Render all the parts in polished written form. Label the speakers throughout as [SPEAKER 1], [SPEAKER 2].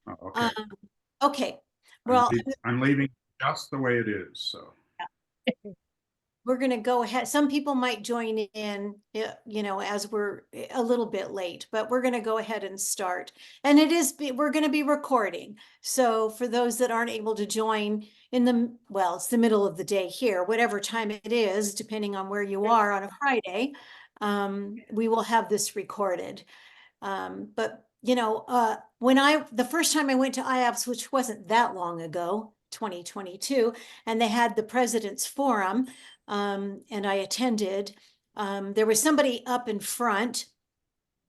[SPEAKER 1] Oh, okay.
[SPEAKER 2] Okay, well,
[SPEAKER 1] I'm leaving just the way it is. So,
[SPEAKER 2] we're going to go ahead. Some people might join in, as we're a little bit late, but we're going to go ahead and start. And we're going to be recording. So for those that aren't able to join well, it's the middle of the day here, whatever time it is, depending on where you are on a Friday, we will have this recorded. But the first time I went to IAPS, which wasn't that long ago, 2022, and they had the President's Forum, and I attended, there was somebody up in front,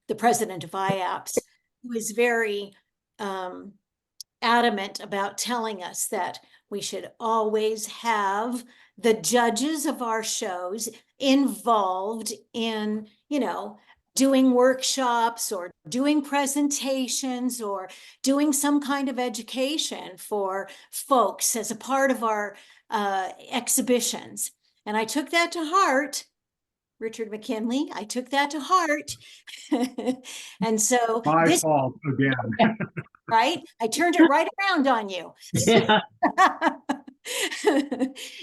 [SPEAKER 2] the president of IAPS, who was very adamant about telling us that we should always have the judges of our shows involved in, doing workshops or doing presentations or doing some kind of education for folks as a part of our exhibitions. And I took that to heart. Richard McKinley, I took that to heart. And so
[SPEAKER 1] my fault again.
[SPEAKER 2] right? I turned it right around on you.
[SPEAKER 3] Yeah.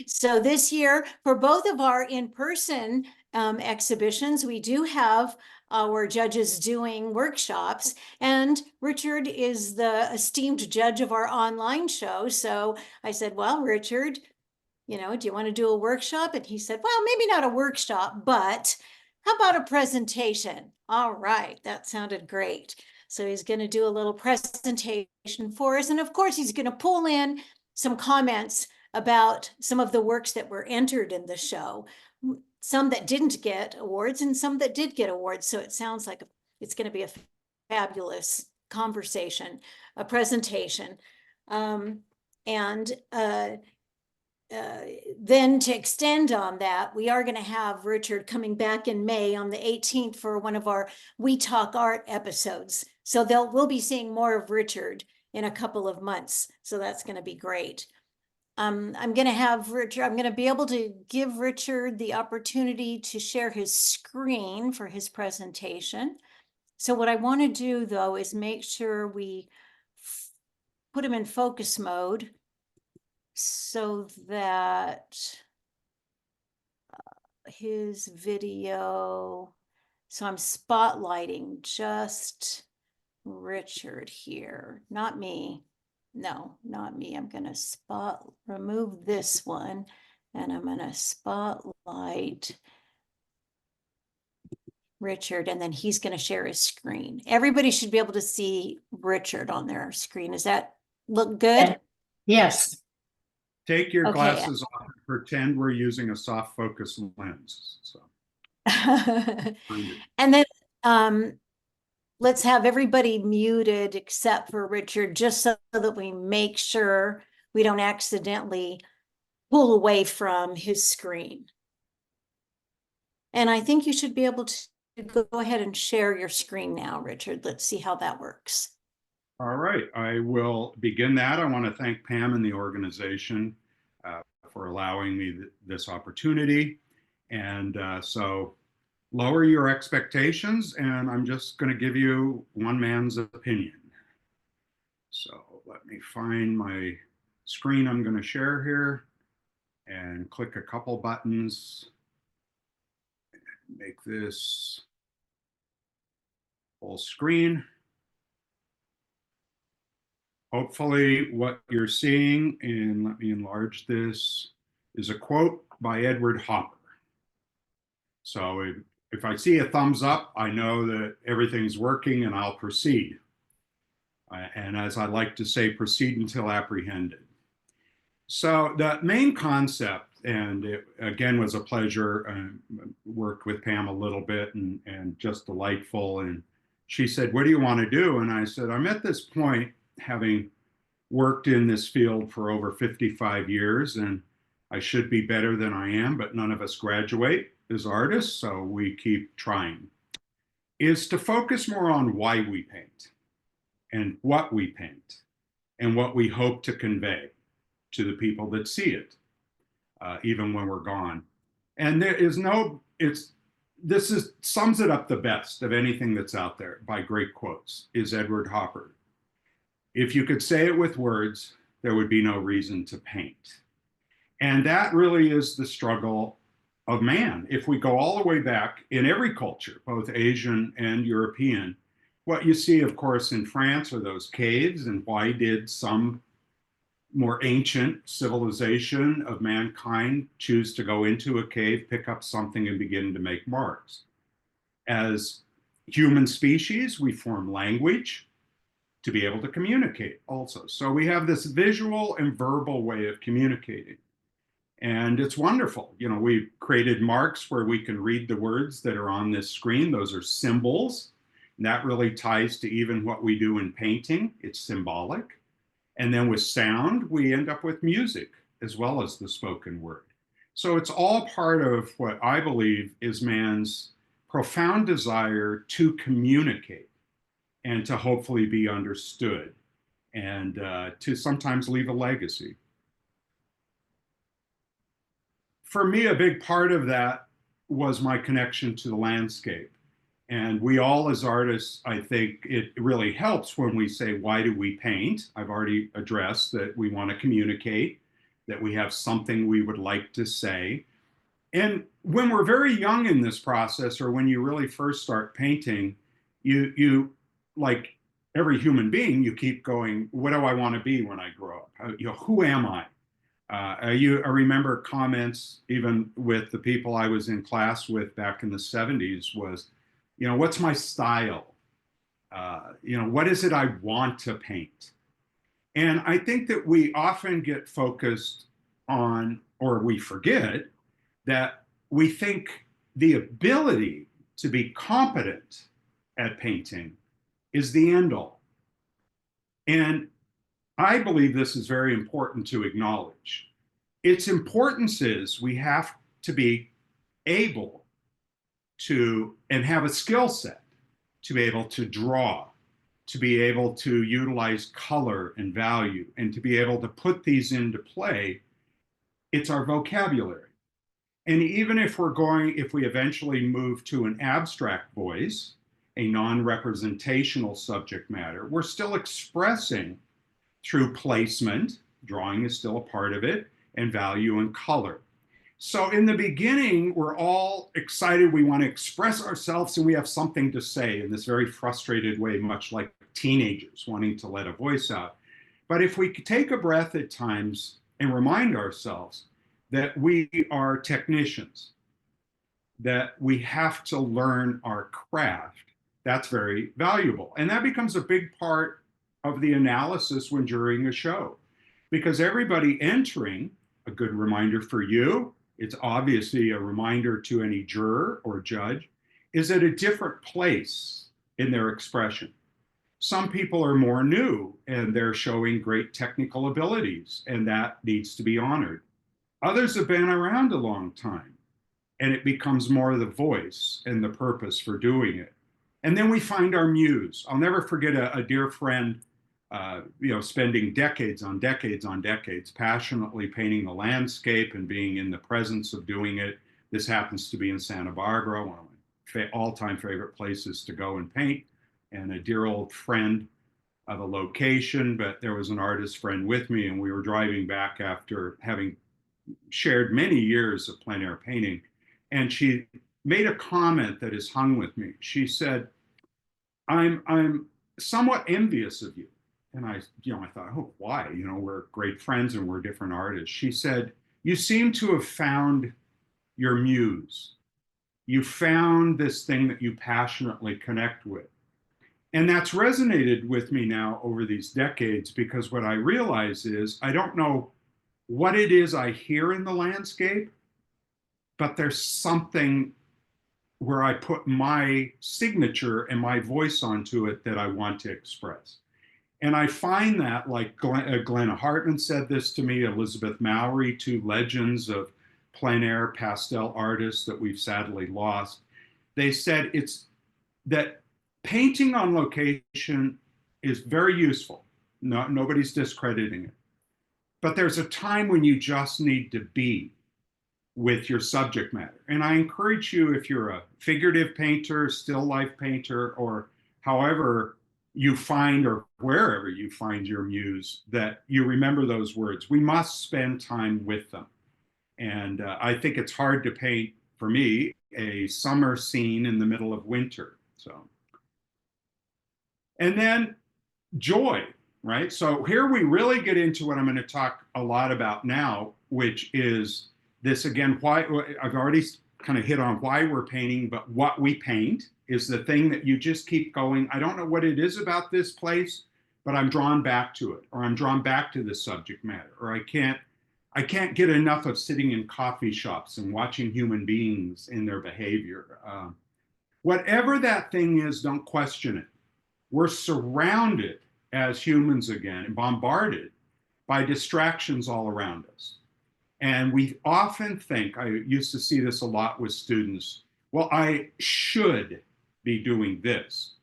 [SPEAKER 2] So this year, for both of our in-person exhibitions, we do have our judges doing workshops, and Richard is the esteemed judge of our online show. So I said, well, Richard, do you want to do a workshop? And he said, well, maybe not a workshop, but how about a presentation? All right, that sounded great. So he's going to do a little presentation for us. And of course, he's going to pull in some comments about some of the works that were entered in the show, some that didn't get awards and some that did get awards. So it sounds like it's going to be a fabulous conversation, a presentation. Then to extend on that, we are going to have Richard coming back in May on the 18th for one of our We Talk Art episodes. So we'll be seeing more of Richard in a couple of months. So that's going to be great. I'm going to be able to give Richard the opportunity to share his screen for his presentation. So what I want to do though is make sure we put him in focus mode so that his video, so I'm spotlighting just Richard here, not me. No, not me. I'm going to remove this one, and I'm going to spotlight Richard, and then he's going to share his screen. Everybody should be able to see Richard on their screen. Does that look good?
[SPEAKER 3] Yes.
[SPEAKER 1] Take your glasses off and pretend we're using a soft focus lens. So.
[SPEAKER 2] And then let's have everybody muted except for Richard, just so that we make sure we don't accidentally pull away from his screen. And I think you should be able to go ahead and share your screen now, Richard. Let's see how that works.
[SPEAKER 1] All right, I will begin that. I want to thank Pam and the organization for allowing me this opportunity. And so lower your expectations, and I'm just going to give you one man's opinion. So let me find my screen I'm going to share here and click a couple buttons. Make this full screen. Hopefully what you're seeing, and let me enlarge this, is a quote by Edward Hopper. So if I see a thumbs up, I know that everything's working and I'll proceed. And as I like to say, proceed until apprehended. So the main concept, and it again was a pleasure, worked with Pam a little bit and just delightful. And she said, what do you want to do? And I said, I'm at this point, having worked in this field for over 55 years, and I should be better than I am, but none of us graduate as artists, so we keep trying, is to focus more on why we paint and what we paint and what we hope to convey to the people that see it, even when we're gone. And there is sums it up the best of anything that's out there by great quotes, is Edward Hopper. If you could say it with words, there would be no reason to paint. And that really is the struggle of man. If we go all the way back in every culture, both Asian and European, what you see, of course, in France are those caves. And why did some more ancient civilization of mankind choose to go into a cave, pick up something, and begin to make marks? As human species, we form language to be able to communicate also. So we have this visual and verbal way of communicating. And it's wonderful. You know, we've created marks where we can read the words that are on this screen. Those are symbols. And that really ties to even what we do in painting. It's symbolic. And then with sound, we end up with music as well as the spoken word. So it's all part of what I believe is man's profound desire to communicate and to hopefully be understood and to sometimes leave a legacy. For me, a big part of that was my connection to the landscape. And we all, as artists, I think it really helps when we say, why do we paint? I've already addressed that we want to communicate, that we have something we would like to say. And when we're very young in this process, or when you really first start painting, you like every human being, you keep going, what do I want to be when I grow up? Who am I? I remember comments even with the people I was in class with back in the 70s was, what's my style? What is it I want to paint? And I think that we often get focused on, or we forget, that we think the ability to be competent at painting is the end all. And I believe this is very important to acknowledge. Its importance is we have to be able to, and have a skill set to be able to draw, to be able to utilize color and value, and to be able to put these into play. It's our vocabulary. And even if we eventually move to an abstract voice, a non-representational subject matter, we're still expressing through placement, drawing is still a part of it, and value and color. So in the beginning, we're all excited. We want to express ourselves and we have something to say in this very frustrated way, much like teenagers wanting to let a voice out. But if we take a breath at times and remind ourselves that we are technicians, that we have to learn our craft, that's very valuable. And that becomes a big part of the analysis when jurying a show, because everybody entering, a good reminder for you, it's obviously a reminder to any juror or judge, is at a different place in their expression. Some people are more new and they're showing great technical abilities, and that needs to be honored. Others have been around a long time, and it becomes more the voice and the purpose for doing it. And then we find our muse. I'll never forget a dear friend, spending decades on decades passionately painting the landscape and being in the presence of doing it. This happens to be in Santa Barbara, one of my all-time favorite places to go and paint, and a dear old friend of a location. But there was an artist friend with me, and we were driving back after having shared many years of plein air painting. And she made a comment that has hung with me. She said, I'm somewhat envious of you. And I thought, oh, why? We're great friends and we're different artists. She said, you seem to have found your muse. You found this thing that you passionately connect with. And that's resonated with me now over these decades, because what I realize is I don't know what it is I hear in the landscape, but there's something where I put my signature and my voice onto it that I want to express. And I find that, like Glenna Hartman said this to me, Elizabeth Mowry, two legends of plein air pastel artists that we've sadly lost. They said it's that painting on location is very useful. Nobody's discrediting it. But there's a time when you just need to be with your subject matter. And I encourage you, if you're a figurative painter, still life painter, or however you find, or wherever you find your muse, that you remember those words. We must spend time with them. And I think it's hard to paint, for me, a summer scene in the middle of winter. So, and then joy, right? So here we really get into what I'm going to talk a lot about now, which is this again, why I've already kind of hit on why we're painting, but what we paint is the thing that you just keep going. I don't know what it is about this place, but I'm drawn back to it, or I'm drawn back to the subject matter, or I can't get enough of sitting in coffee shops and watching human beings in their behavior. Whatever that thing is, don't question it. We're surrounded as humans again and bombarded by distractions all around us. And we often think, I used to see this a lot with students, well, I should be doing this.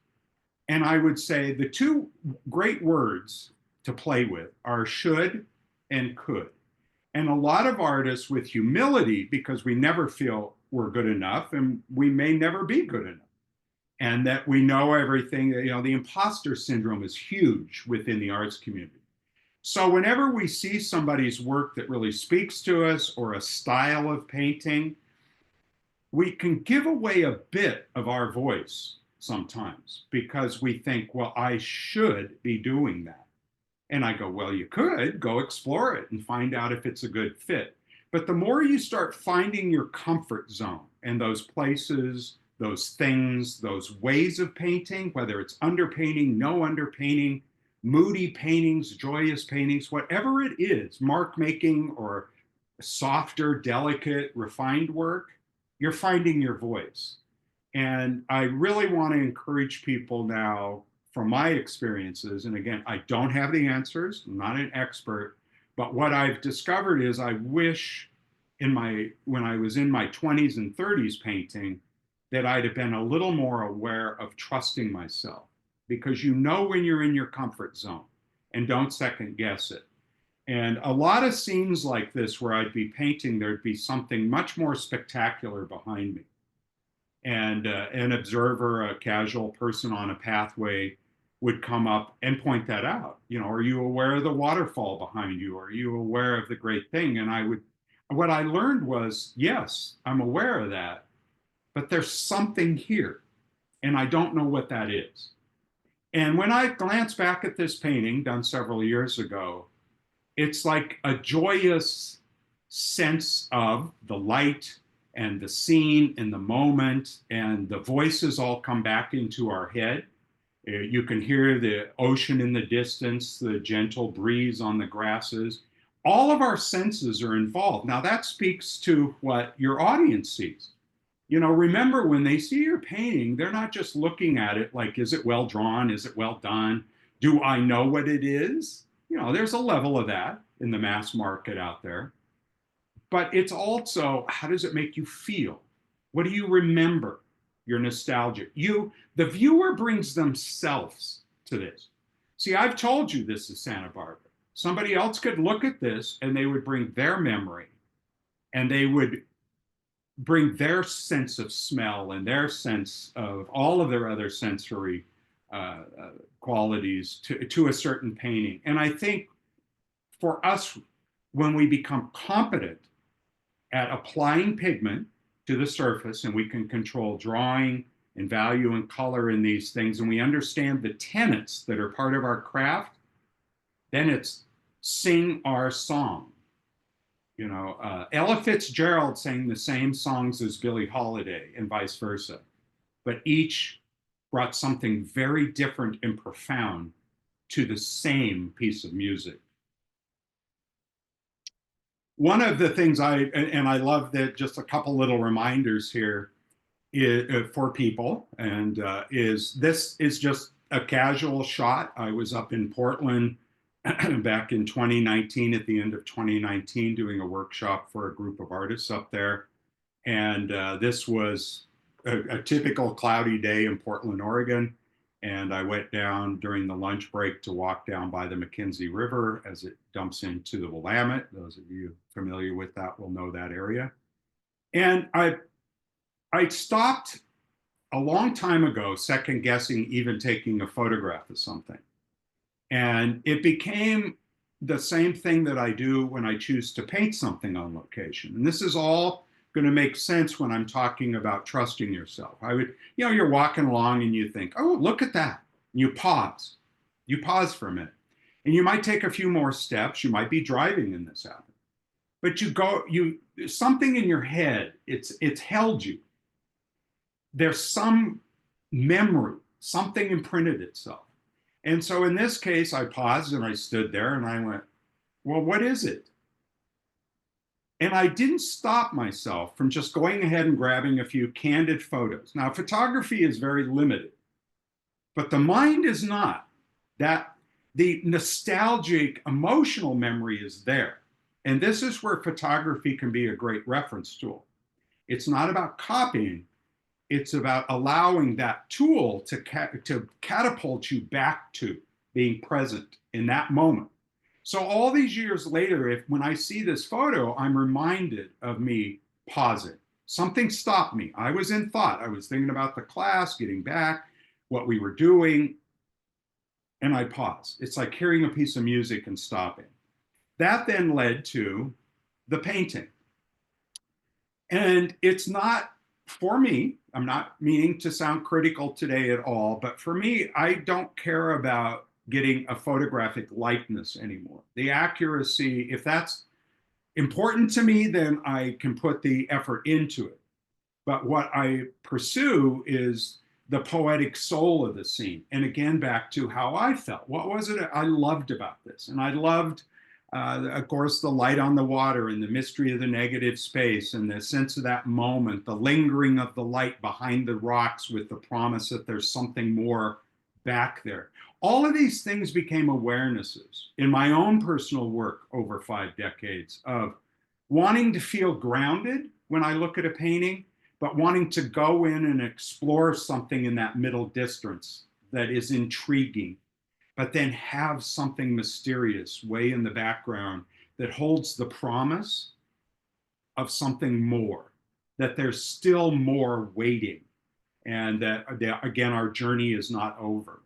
[SPEAKER 1] And I would say the two great words to play with are should and could. And a lot of artists with humility, because we never feel we're good enough and we may never be good enough, and that we know everything, the imposter syndrome is huge within the arts community. So whenever we see somebody's work that really speaks to us, or a style of painting, we can give away a bit of our voice sometimes because we think, well, I should be doing that. And I go, well, you could go explore it and find out if it's a good fit. But the more you start finding your comfort zone and those places, those things, those ways of painting, whether it's underpainting, no underpainting, moody paintings, joyous paintings, whatever it is, mark making or softer, delicate, refined work, you're finding your voice. And I really want to encourage people now, from my experiences, and again, I don't have the answers, I'm not an expert, but what I've discovered is I wish when I was in my 20s and 30s painting, that I'd have been a little more aware of trusting myself, because you know when you're in your comfort zone and don't second guess it. And a lot of scenes like this where I'd be painting, there'd be something much more spectacular behind me. And an observer, a casual person on a pathway would come up and point that out. Are you aware of the waterfall behind you? Are you aware of the great thing? And what I learned was, yes, I'm aware of that, but there's something here, and I don't know what that is. And when I glance back at this painting done several years ago, it's like a joyous sense of the light and the scene and the moment, and the voices all come back into our head. You can hear the ocean in the distance, the gentle breeze on the grasses. All of our senses are involved. Now that speaks to what your audience sees. Remember, when they see your painting, they're not just looking at it like, is it well drawn? Is it well done? Do I know what it is? There's a level of that in the mass market out there. But it's also, how does it make you feel? What do you remember? Your nostalgia. The viewer brings themselves to this. See, I've told you this is Santa Barbara. Somebody else could look at this and they would bring their memory, and they would bring their sense of smell and their sense of all of their other sensory qualities to a certain painting. And I think for us, when we become competent at applying pigment to the surface, and we can control drawing and value and color in these things, and we understand the tenets that are part of our craft, then it's sing our song. Ella Fitzgerald sang the same songs as Billie Holiday and vice versa, but each brought something very different and profound to the same piece of music. One of the things I love that, just a couple little reminders here for people, and this is just a casual shot. I was up in Portland back in 2019, at the end of 2019, doing a workshop for a group of artists up there. And this was a typical cloudy day in Portland, Oregon. And I went down during the lunch break to walk down by the McKinley River as it dumps into the Willamette. Those of you familiar with that will know that area. And I stopped a long time ago second guessing even taking a photograph of something. And it became the same thing that I do when I choose to paint something on location. And this is all going to make sense when I'm talking about trusting yourself. I would, you know, you're walking along and you think, oh, look at that. And you pause. You pause for a minute. And you might take a few more steps. You might be driving and this happens. But something in your head, it's held you. There's some memory, something imprinted itself. And so in this case, I paused and I stood there and I went, well, what is it? And I didn't stop myself from just going ahead and grabbing a few candid photos. Now, photography is very limited, but the mind is not. That the nostalgic emotional memory is there. And this is where photography can be a great reference tool. It's not about copying. It's about allowing that tool to catapult you back to being present in that moment. So all these years later, when I see this photo, I'm reminded of me pausing. Something stopped me. I was in thought. I was thinking about the class, getting back, what we were doing, and I paused. It's like hearing a piece of music and stopping. That then led to the painting. And it's not, for me, I'm not meaning to sound critical today at all, but for me, I don't care about getting a photographic likeness anymore. The accuracy, if that's important to me, then I can put the effort into it. But what I pursue is the poetic soul of the scene. And again, back to how I felt. What was it I loved about this? And I loved, of course, the light on the water and the mystery of the negative space and the sense of that moment, the lingering of the light behind the rocks with the promise that there's something more back there. All of these things became awarenesses in my own personal work over 5 decades of wanting to feel grounded when I look at a painting, but wanting to go in and explore something in that middle distance that is intriguing, but then have something mysterious way in the background that holds the promise of something more, that there's still more waiting, and that, again, our journey is not over.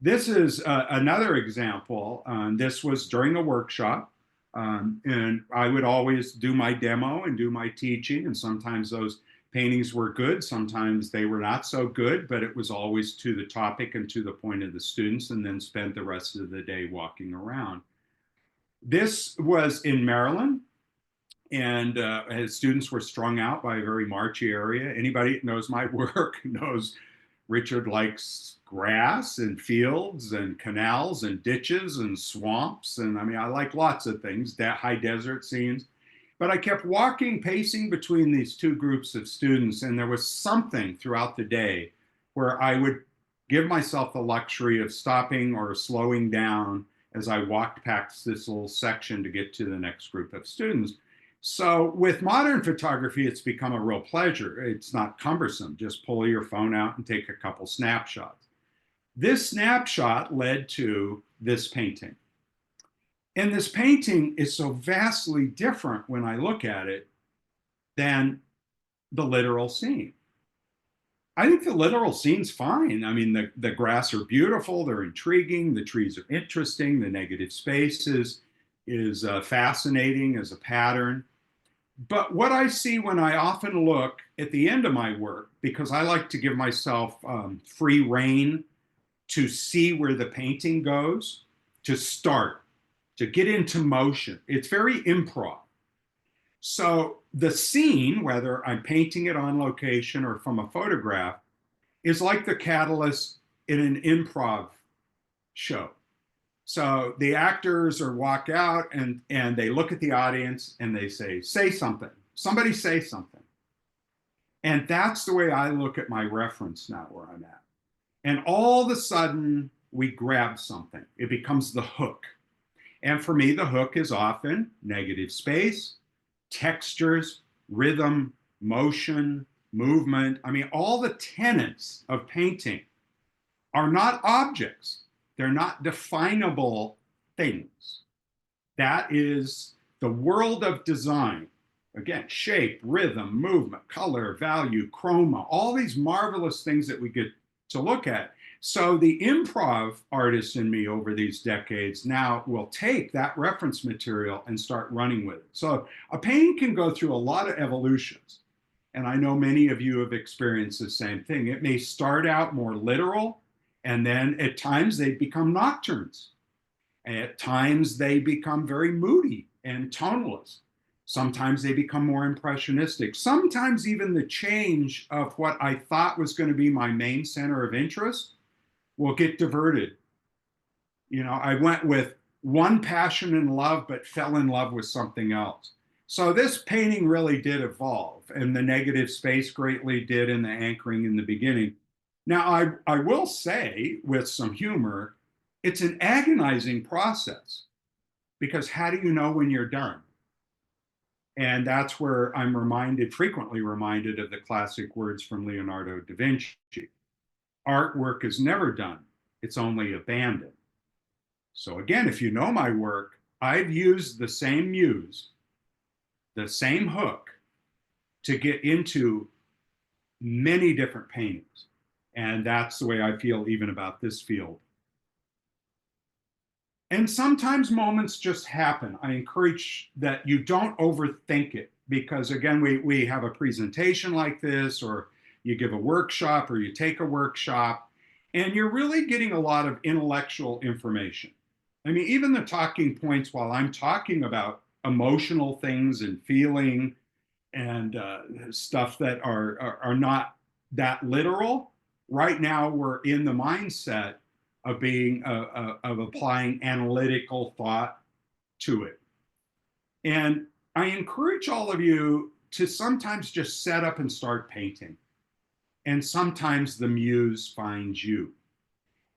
[SPEAKER 1] This is another example. This was during a workshop, and I would always do my demo and do my teaching, and sometimes those paintings were good, sometimes they were not so good, but it was always to the topic and to the point of the students, and then spent the rest of the day walking around. This was in Maryland, and students were strung out by a very marshy area. Anybody that knows my work knows Richard likes grass and fields and canals and ditches and swamps. And I mean, I like lots of things, high desert scenes. But I kept walking, pacing between these two groups of students. And there was something throughout the day where I would give myself the luxury of stopping or slowing down as I walked past this little section to get to the next group of students. So with modern photography, it's become a real pleasure. It's not cumbersome. Just pull your phone out and take a couple snapshots. This snapshot led to this painting. And this painting is so vastly different when I look at it than the literal scene. I think the literal scene's fine. I mean, the grass are beautiful, they're intriguing, the trees are interesting, the negative space is fascinating as a pattern. But what I see when I often look at the end of my work, because I like to give myself free rein to see where the painting goes, to start, to get into motion. It's very improv. So the scene, whether I'm painting it on location or from a photograph, is like the catalyst in an improv show. So the actors walk out and they look at the audience and they say something. Somebody say something. And that's the way I look at my reference now where I'm at. And all of a sudden, we grab something. It becomes the hook. And for me, the hook is often negative space, textures, rhythm, motion, movement. I mean, all the tenets of painting are not objects. They're not definable things. That is the world of design Again, shape, rhythm, movement, color, value, chroma, all these marvelous things that we get to look at. So the improv artist in me over these decades now will take that reference material and start running with it. So a painting can go through a lot of evolutions. And I know many of you have experienced the same thing. It may start out more literal, and then at times they become nocturnes. At times they become very moody and toneless. Sometimes they become more impressionistic. Sometimes even the change of what I thought was going to be my main center of interest will get diverted. You know, I went with one passion and love, but fell in love with something else. So this painting really did evolve, and the negative space greatly did in the anchoring in the beginning. Now, I will say with some humor, it's an agonizing process, because how do you know when you're done? And that's where I'm frequently reminded of the classic words from Leonardo da Vinci. Artwork is never done, it's only abandoned. So again, if you know my work, I've used the same muse, the same hook, to get into many different paintings. And that's the way I feel even about this field. And sometimes moments just happen. I encourage that you don't overthink it, because again, we have a presentation like this, or you give a workshop, or you take a workshop, and you're really getting a lot of intellectual information. I mean, even the talking points while I'm talking about emotional things and feeling and stuff that are not that literal. Right now, we're in the mindset of being of applying analytical thought to it. And I encourage all of you to sometimes just set up and start painting. And sometimes the muse finds you.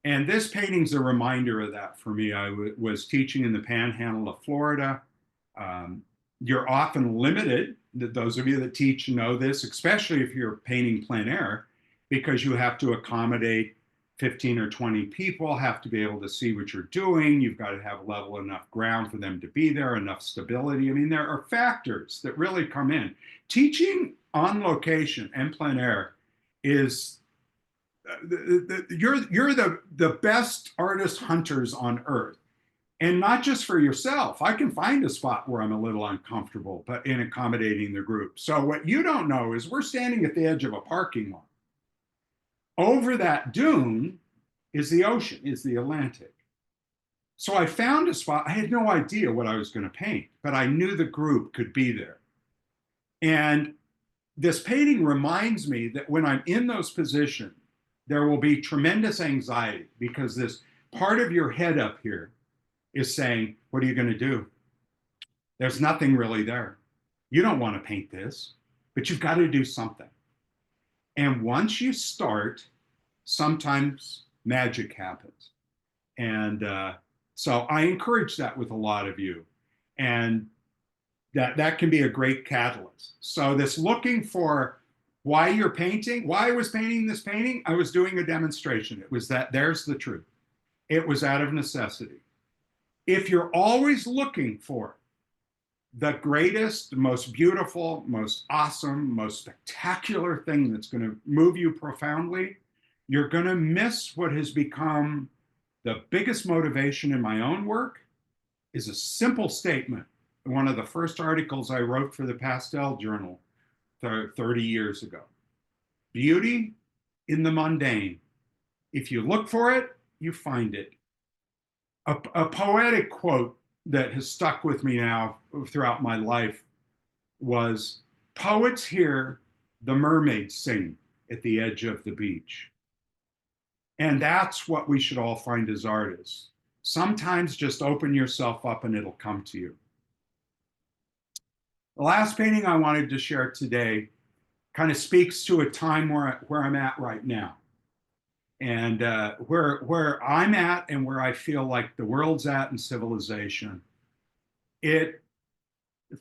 [SPEAKER 1] And this painting's a reminder of that for me. I was teaching in the Panhandle of Florida. You're often limited, those of you that teach know this, especially if you're painting plein air, because you have to accommodate 15 or 20 people, have to be able to see what you're doing. You've got to have level enough ground for them to be there, enough stability. I mean, there are factors that really come in. Teaching on location and plein air is you're the best artist hunters on earth, and not just for yourself. I can find a spot where I'm a little uncomfortable, but in accommodating the group. So what you don't know is we're standing at the edge of a parking lot. Over that dune is the ocean, is the Atlantic. So I found a spot. I had no idea what I was going to paint, but I knew the group could be there. And this painting reminds me that when I'm in those positions, there will be tremendous anxiety, because this part of your head up here is saying, what are you going to do? There's nothing really there. You don't want to paint this, but you've got to do something. And once you start, sometimes magic happens. And so I encourage that with a lot of you. And that can be a great catalyst. So this looking for why you're painting, why I was painting this painting, I was doing a demonstration. It was that, there's the truth. It was out of necessity. If you're always looking for the greatest, most beautiful, most awesome, most spectacular thing that's going to move you profoundly, you're going to miss what has become the biggest motivation in my own work. Is a simple statement. One of the first articles I wrote for the Pastel journal 30 years ago. Beauty in the mundane. If you look for it, you find it. A poetic quote that has stuck with me now throughout my life was, poets hear the mermaids sing at the edge of the beach. And that's what we should all find as artists. Sometimes just open yourself up and it'll come to you. The last painting I wanted to share today kind of speaks to a time where I'm at right now. And where I'm at and where I feel like the world's at in civilization.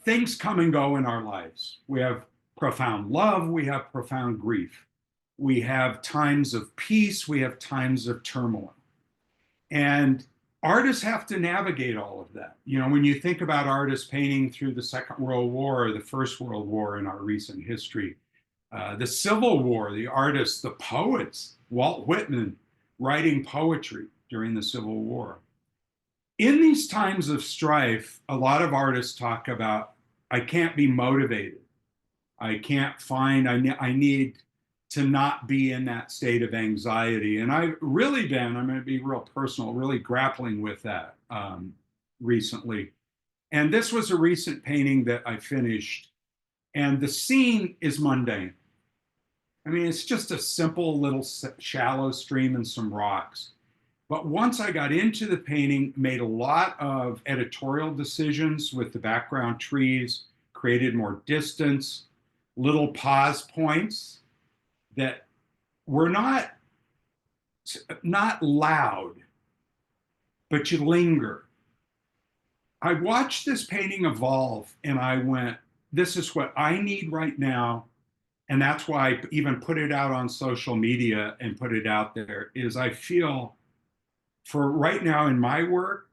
[SPEAKER 1] Things come and go in our lives. We have profound love, we have profound grief. We have times of peace, we have times of turmoil. And artists have to navigate all of that. You know, when you think about artists painting through the Second World War or the First World War in our recent history, the Civil War, the artists, the poets, Walt Whitman writing poetry during the Civil War. In these times of strife, a lot of artists talk about, I can't be motivated. I can't find, I need to not be in that state of anxiety. And I've really been, I'm going to be real personal, really grappling with that recently. And this was a recent painting that I finished. And the scene is mundane. I mean, it's just a simple little shallow stream and some rocks. But once I got into the painting, made a lot of editorial decisions with the background trees, created more distance, little pause points that were not loud, but you linger. I watched this painting evolve and I went, this is what I need right now. And that's why I even put it out on social media and put it out there, is I feel for right now in my work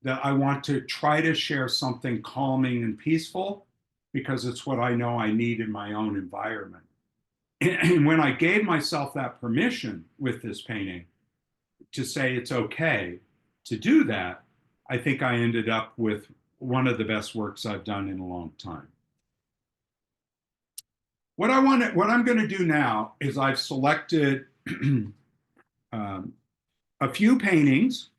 [SPEAKER 1] that I want to try to share something calming and peaceful because it's what I know I need in my own environment. And when I gave myself that permission with this painting to say it's okay to do that, I think I ended up with one of the best works I've done in a long time. What I'm going to do now is I've selected a few paintings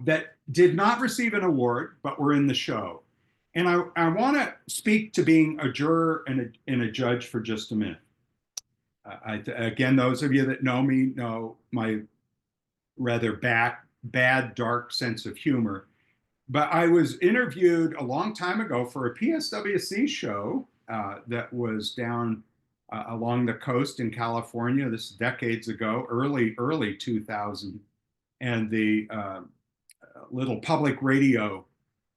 [SPEAKER 1] that did not receive an award, but were in the show. And I want to speak to being a juror and a judge for just a minute. Again, those of you that know me know my rather bad, dark sense of humor. But I was interviewed a long time ago for a PSWC show that was down along the coast in California. This is decades ago, early 2000. And the little public radio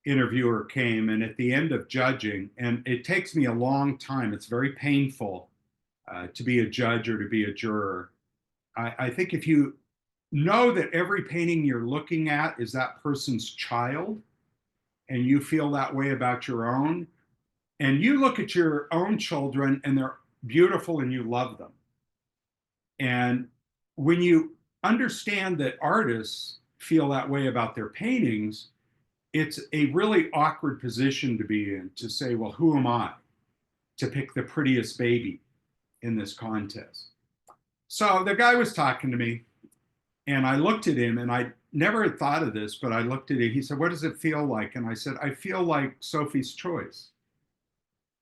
[SPEAKER 1] interviewer came, and at the end of judging, and it takes me a long time, it's very painful to be a judge or to be a juror. I think if you know that every painting you're looking at is that person's child, and you feel that way about your own, and you look at your own children and they're beautiful and you love them. And when you understand that artists feel that way about their paintings, it's a really awkward position to be in, to say, well, who am I to pick the prettiest baby in this contest? So the guy was talking to me, and I looked at him, and I never had thought of this, but I looked at it. He said, what does it feel like? And I said, I feel like Sophie's Choice.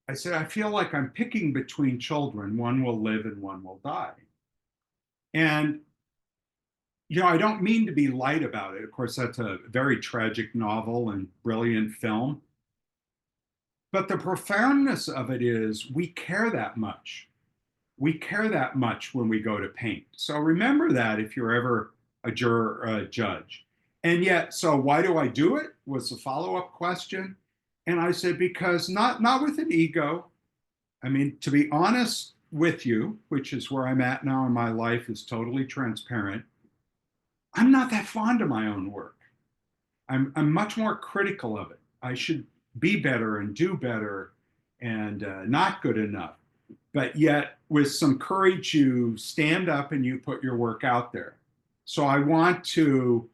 [SPEAKER 1] I said, I feel like I'm picking between children. One will live and one will die. And, you know, I don't mean to be light about it. Of course, that's a very tragic novel and brilliant film. But the profoundness of it is we care that much. We care that much when we go to paint. So remember that if you're ever a juror or a judge. And yet, so why do I do it? Was the follow-up question. And I said, because not with an ego. I mean, to be honest with you, which is where I'm at now in my life, is totally transparent. I'm not that fond of my own work. I'm much more critical of it. I should be better and do better and not good enough. But yet, with some courage, you stand up and you put your work out there. So I want to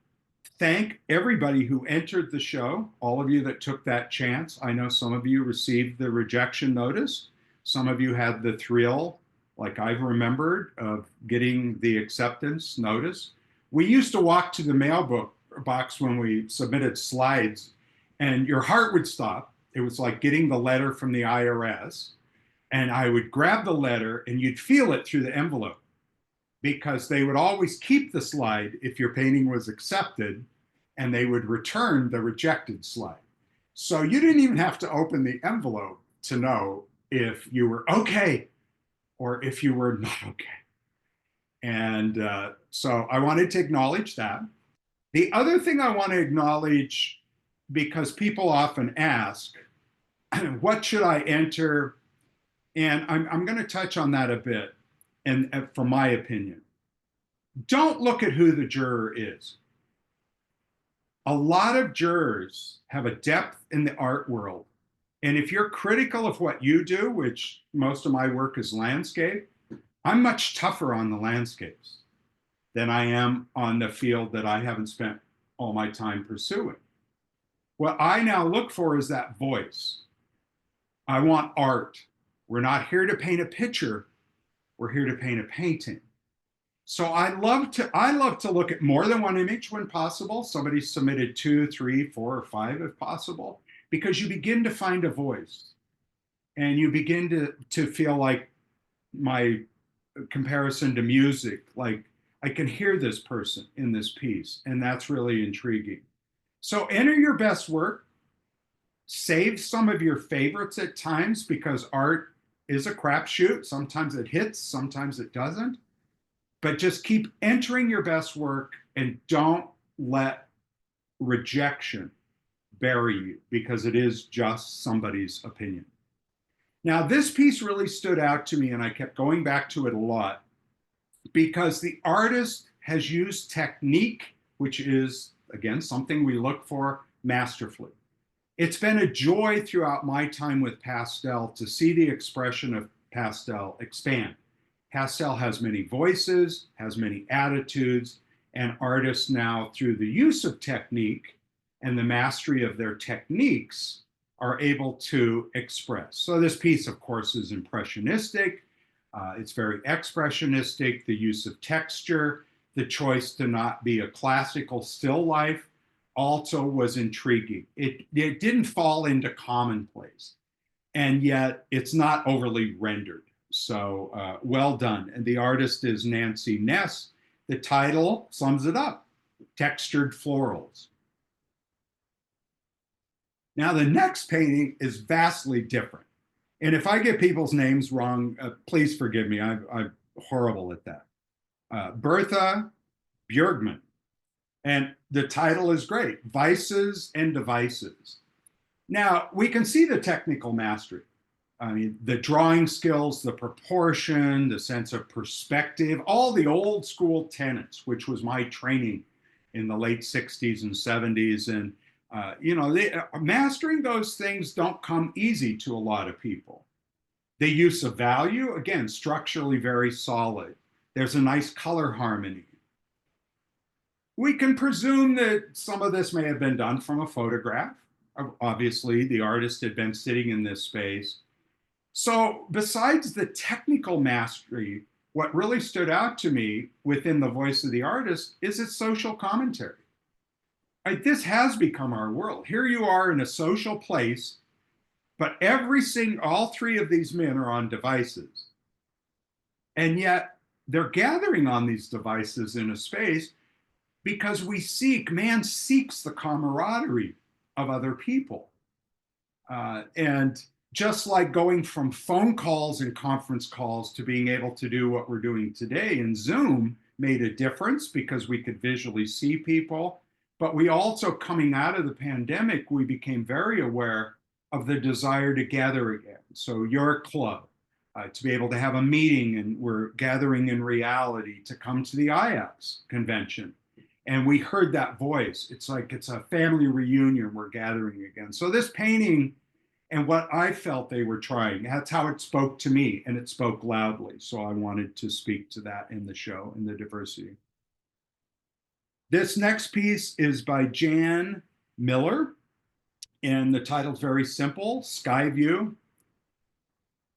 [SPEAKER 1] thank everybody who entered the show, all of you that took that chance. I know some of you received the rejection notice. Some of you had the thrill, like I've remembered, of getting the acceptance notice. We used to walk to the mailbox when we submitted slides, and your heart would stop. It was like getting the letter from the IRS. And I would grab the letter, and you'd feel it through the envelope, because they would always keep the slide if your painting was accepted, and they would return the rejected slide. So you didn't even have to open the envelope to know if you were okay or if you were not okay. And so I wanted to acknowledge that. The other thing I want to acknowledge, because people often ask, what should I enter? And I'm going to touch on that a bit, and from my opinion. Don't look at who the juror is. a lot of jurors have a depth in the art world. And if you're critical of what you do, which most of my work is landscape, I'm much tougher on the landscapes than I am on the field that I haven't spent all my time pursuing. What I now look for is that voice. I want art. We're not here to paint a picture. We're here to paint a painting. So I love to look at more than one image when possible. Somebody submitted 2, 3, 4, or 5 if possible, because you begin to find a voice and you begin to feel like my comparison to music, like I can hear this person in this piece, and that's really intriguing. So enter your best work, save some of your favorites at times because art is a crapshoot. Sometimes it hits, sometimes it doesn't. But just keep entering your best work and don't let rejection bury you because it is just somebody's opinion. Now, this piece really stood out to me, and I kept going back to it a lot because the artist has used technique, which is, again, something we look for masterfully. It's been a joy throughout my time with Pastel to see the expression of Pastel expand. Pastel has many voices, has many attitudes, and artists now, through the use of technique and the mastery of their techniques, are able to express. So this piece, of course, is impressionistic. It's very expressionistic, the use of texture, the choice to not be a classical still life also was intriguing. It didn't fall into commonplace, and yet it's not overly rendered. So well done. And the artist is Nancy Ness. The title sums it up, Textured Florals. Now the next painting is vastly different. And if I get people's names wrong, please forgive me. I'm horrible at that. Bertha Björgman. And the title is great, Vices and Devices. Now, we can see the technical mastery. I mean, the drawing skills, the proportion, the sense of perspective, all the old school tenets, which was my training in the late 60s and 70s. And, mastering those things don't come easy to a lot of people. The use of value, again, structurally very solid. There's a nice color harmony. We can presume that some of this may have been done from a photograph. Obviously, the artist had been sitting in this space. So besides the technical mastery, what really stood out to me within the voice of the artist is its social commentary. Right? This has become our world. Here you are in a social place, but all 3 of these men are on devices. And yet they're gathering on these devices in a space because man seeks the camaraderie of other people. And just like going from phone calls and conference calls to being able to do what we're doing today in Zoom made a difference because we could visually see people. But we also, coming out of the pandemic, we became very aware of the desire to gather again. So your club, to be able to have a meeting, and we're gathering in reality, to come to the IAPS convention. And we heard that voice. It's like it's a family reunion, we're gathering again. So this painting, and what I felt they were trying, that's how it spoke to me, and it spoke loudly. So I wanted to speak to that in the show, in the diversity. This next piece is by Jan Miller, and the title's very simple, Sky View.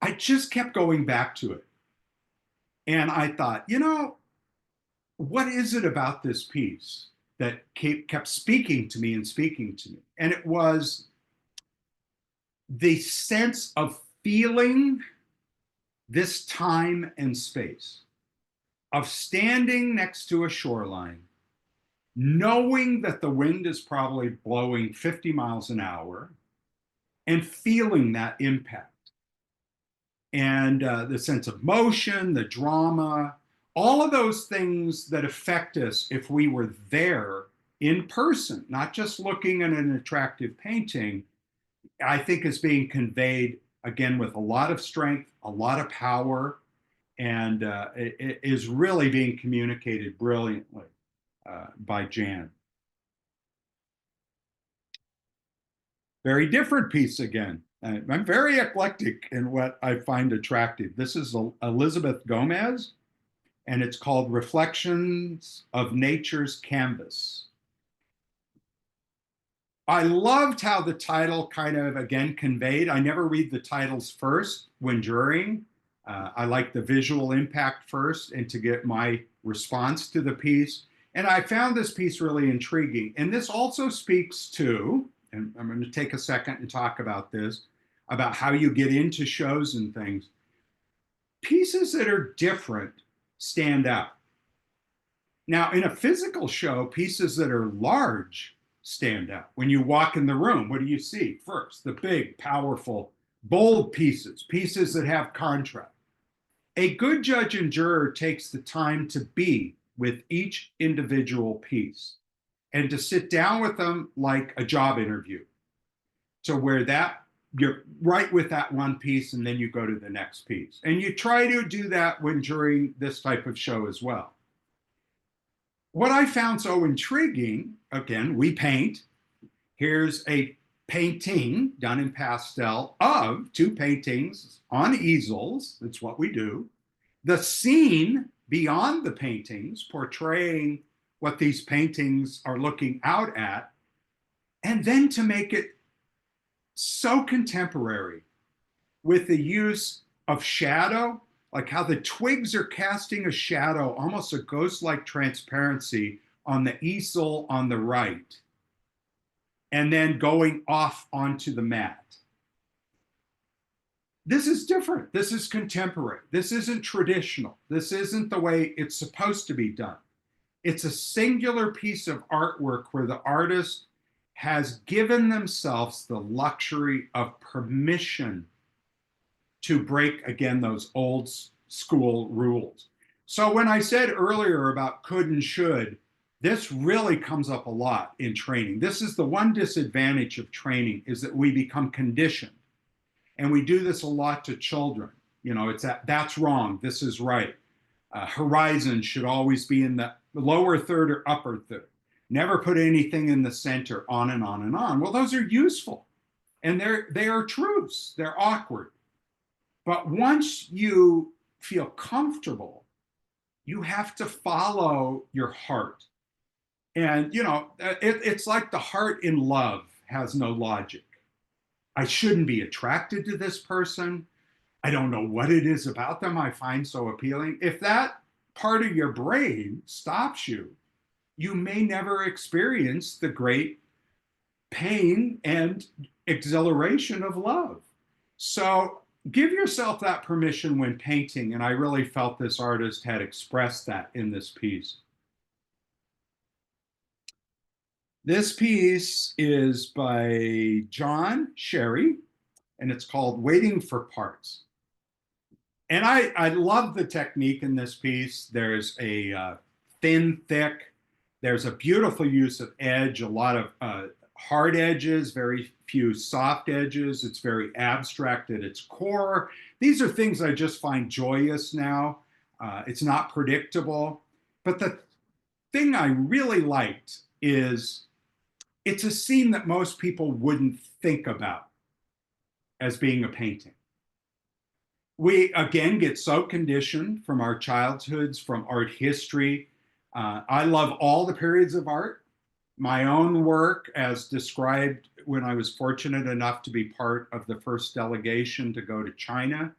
[SPEAKER 1] I just kept going back to it. And I thought, what is it about this piece that kept speaking to me and speaking to me? And it was the sense of feeling this time and space, of standing next to a shoreline, knowing that the wind is probably blowing 50 miles an hour, and feeling that impact. And the sense of motion, the drama, all of those things that affect us if we were there in person, not just looking at an attractive painting, I think is being conveyed, again, with a lot of strength, a lot of power, and it is really being communicated brilliantly by Jan. very different piece again. I'm very eclectic in what I find attractive. This is Elizabeth Gomez, and it's called Reflections of Nature's Canvas. I loved how the title kind of, again, conveyed. I never read the titles first when jurying. I like the visual impact first and to get my response to the piece. And I found this piece really intriguing. And this also speaks to, and I'm going to take a second and talk about this, about how you get into shows and things. Pieces that are different stand out. Now, in a physical show, pieces that are large stand out. When you walk in the room, what do you see first? The big, powerful, bold pieces, pieces that have contrast. A good judge and juror takes the time to be with each individual piece and to sit down with them like a job interview, to where that you're right with that one piece and then you go to the next piece. And you try to do that when jurying this type of show as well. What I found so intriguing, again, we paint. Here's a painting done in pastel of two paintings on easels. That's what we do. The scene beyond the paintings, portraying what these paintings are looking out at, and then to make it so contemporary with the use of shadow, like how the twigs are casting a shadow, almost a ghost-like transparency on the easel on the right, and then going off onto the mat. This is different. This is contemporary. This isn't traditional. This isn't the way it's supposed to be done. It's a singular piece of artwork where the artist has given themselves the luxury of permission to break, again, those old school rules. So when I said earlier about could and should, this really comes up a lot in training. This is the one disadvantage of training, is that we become conditioned. And we do this a lot to children. You know, it's that's wrong, this is right. Horizon should always be in the lower third or upper third. Never put anything in the center, on and on and on. Well, those are useful. And they are truths. They're awkward. But once you feel comfortable, you have to follow your heart. And, you know, it's like the heart in love has no logic. I shouldn't be attracted to this person. I don't know what it is about them I find so appealing. If that part of your brain stops you, you may never experience the great pain and exhilaration of love. So give yourself that permission when painting, and I really felt this artist had expressed that in this piece. This piece is by John Sherry, and it's called Waiting for Parts. And I love the technique in this piece. There's a thin, thick, there's a beautiful use of edge, a lot of hard edges, very few soft edges. It's very abstract at its core. These are things I just find joyous now. It's not predictable. But the thing I really liked is it's a scene that most people wouldn't think about as being a painting. We, again, get so conditioned from our childhoods, from art history. I love all the periods of art. My own work, as described when I was fortunate enough to be part of the first delegation to go to China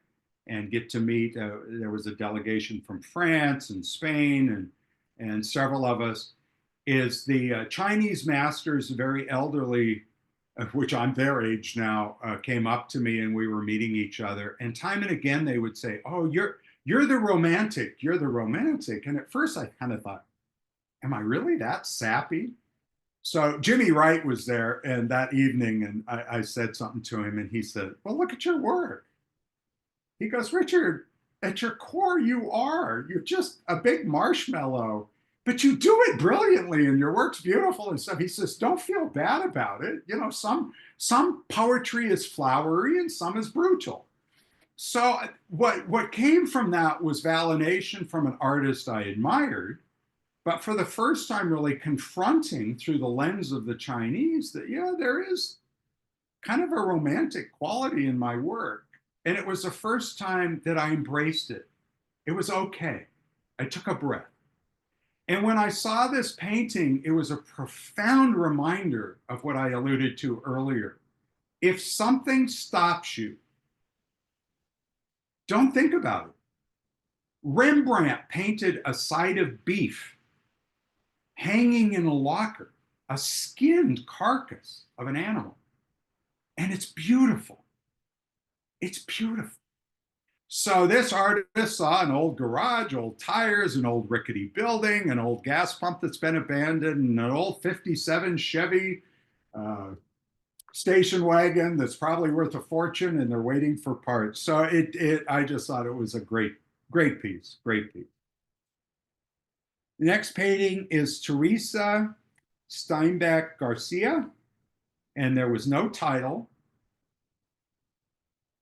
[SPEAKER 1] and get to meet, there was a delegation from France and Spain and several of us, is the Chinese masters, very elderly, which I'm their age now, came up to me and we were meeting each other. And time and again, they would say, oh, you're the romantic, you're the romantic. And at first I kind of thought, am I really that sappy? So Jimmy Wright was there and that evening, and I said something to him and he said, well, look at your work. He goes, Richard, at your core, you're just a big marshmallow, but you do it brilliantly and your work's beautiful and stuff. He says, don't feel bad about it. You know, some poetry is flowery and some is brutal. So what came from that was validation from an artist I admired, but for the first time really confronting through the lens of the Chinese that, yeah, there is kind of a romantic quality in my work. And it was the first time that I embraced it. It was okay. I took a breath. And when I saw this painting, it was a profound reminder of what I alluded to earlier. If something stops you, don't think about it. Rembrandt painted a side of beef hanging in a locker, a skinned carcass of an animal. And it's beautiful. It's beautiful. So this artist saw an old garage, old tires, an old rickety building, an old gas pump that's been abandoned, and an old 57 Chevy station wagon that's probably worth a fortune, and they're waiting for parts. So I just thought it was a great piece, great piece. The next painting is Teresa Steinbeck Garcia, and there was no title.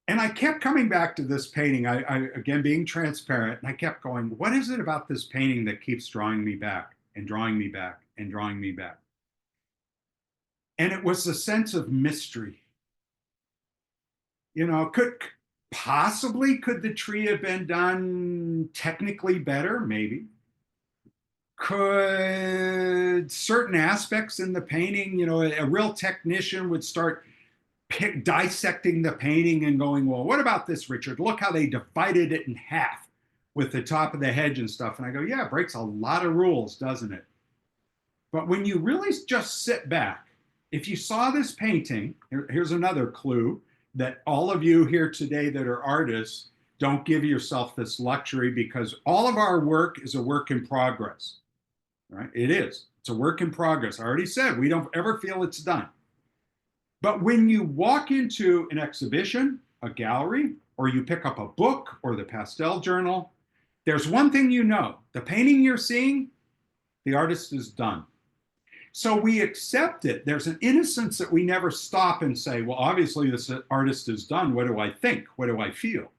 [SPEAKER 1] And I kept coming back to this painting, again, being transparent, and I kept going, what is it about this painting that keeps drawing me back and drawing me back and drawing me back? And it was the sense of mystery. You know, could the tree have been done technically better? Maybe. Could certain aspects in the painting, you know, a real technician would start dissecting the painting and going, well, what about this, Richard? Look how they divided it in half with the top of the hedge and stuff. And I go, yeah, it breaks a lot of rules, doesn't it? But when you really just sit back, if you saw this painting, here's another clue that all of you here today that are artists, don't give yourself this luxury, because all of our work is a work in progress, right? It is. It's a work in progress. I already said we don't ever feel it's done. But when you walk into an exhibition, a gallery, or you pick up a book or the Pastel journal, there's one thing you know. The painting you're seeing, the artist is done. So we accept it. There's an innocence that we never stop and say, well, obviously this artist is done. What do I think? What do I feel?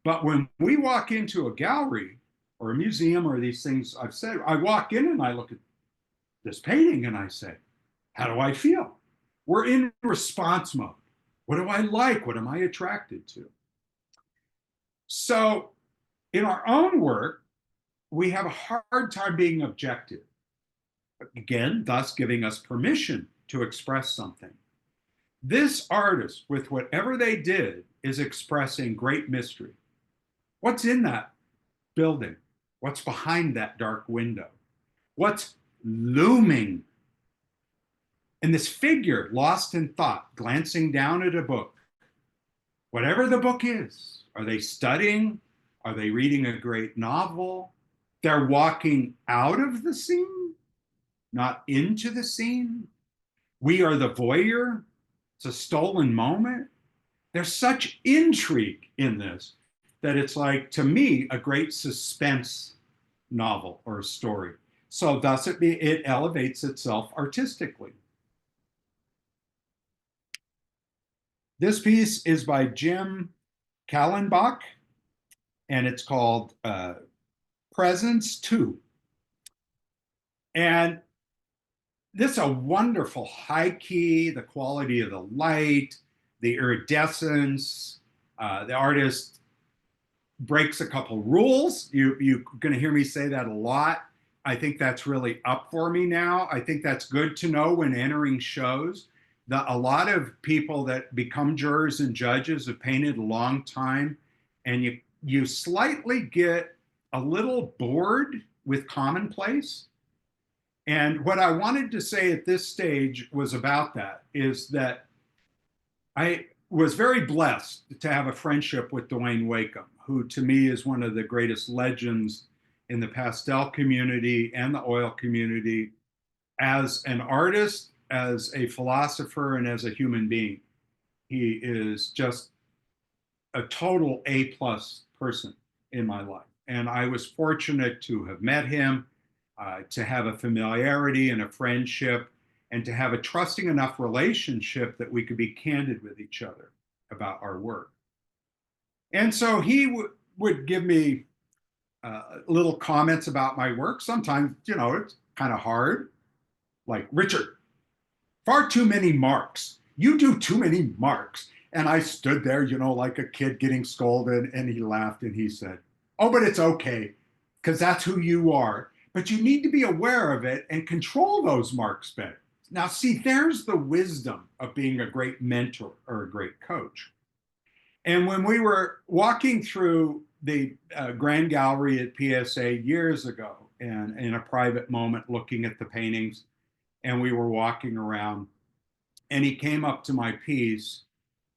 [SPEAKER 1] But when we walk into a gallery or a museum or these things I've said, I walk in and I look at this painting and I say, how do I feel? We're in response mode. What do I like? What am I attracted to? So in our own work, we have a hard time being objective. Again, thus giving us permission to express something. This artist, with whatever they did, is expressing great mystery. What's in that building? What's behind that dark window? What's looming? And this figure, lost in thought, glancing down at a book. Whatever the book is, are they studying? Are they reading a great novel? They're walking out of the scene, not into the scene. We are the voyeur. It's a stolen moment. There's such intrigue in this that it's like, to me, a great suspense novel or a story. So thus it elevates itself artistically. This piece is by Jim Kallenbach, and it's called Presence 2. And this is a wonderful high key, the quality of the light, the iridescence. The artist breaks a couple rules. You're going to hear me say that a lot. I think that's really up for me now. I think that's good to know when entering shows. A lot of people that become jurors and judges have painted a long time, and you slightly get a little bored with commonplace. And what I wanted to say at this stage was about that, is that I was very blessed to have a friendship with Dwayne Wacom, who to me is one of the greatest legends in the pastel community and the oil community, as an artist, as a philosopher, and as a human being. He is just a total A+ person in my life. And I was fortunate to have met him, to have a familiarity and a friendship, and to have a trusting enough relationship that we could be candid with each other about our work. And so he would give me little comments about my work. Sometimes, you know, it's kind of hard. Like, Richard, far too many marks. you do too many marks. And I stood there, like a kid getting scolded, and he laughed and he said, oh, but it's okay, because that's who you are. But you need to be aware of it and control those marks better. Now, see, there's the wisdom of being a great mentor or a great coach. And when we were walking through the Grand Gallery at PSA years ago, and in a private moment looking at the paintings, and we were walking around, and he came up to my piece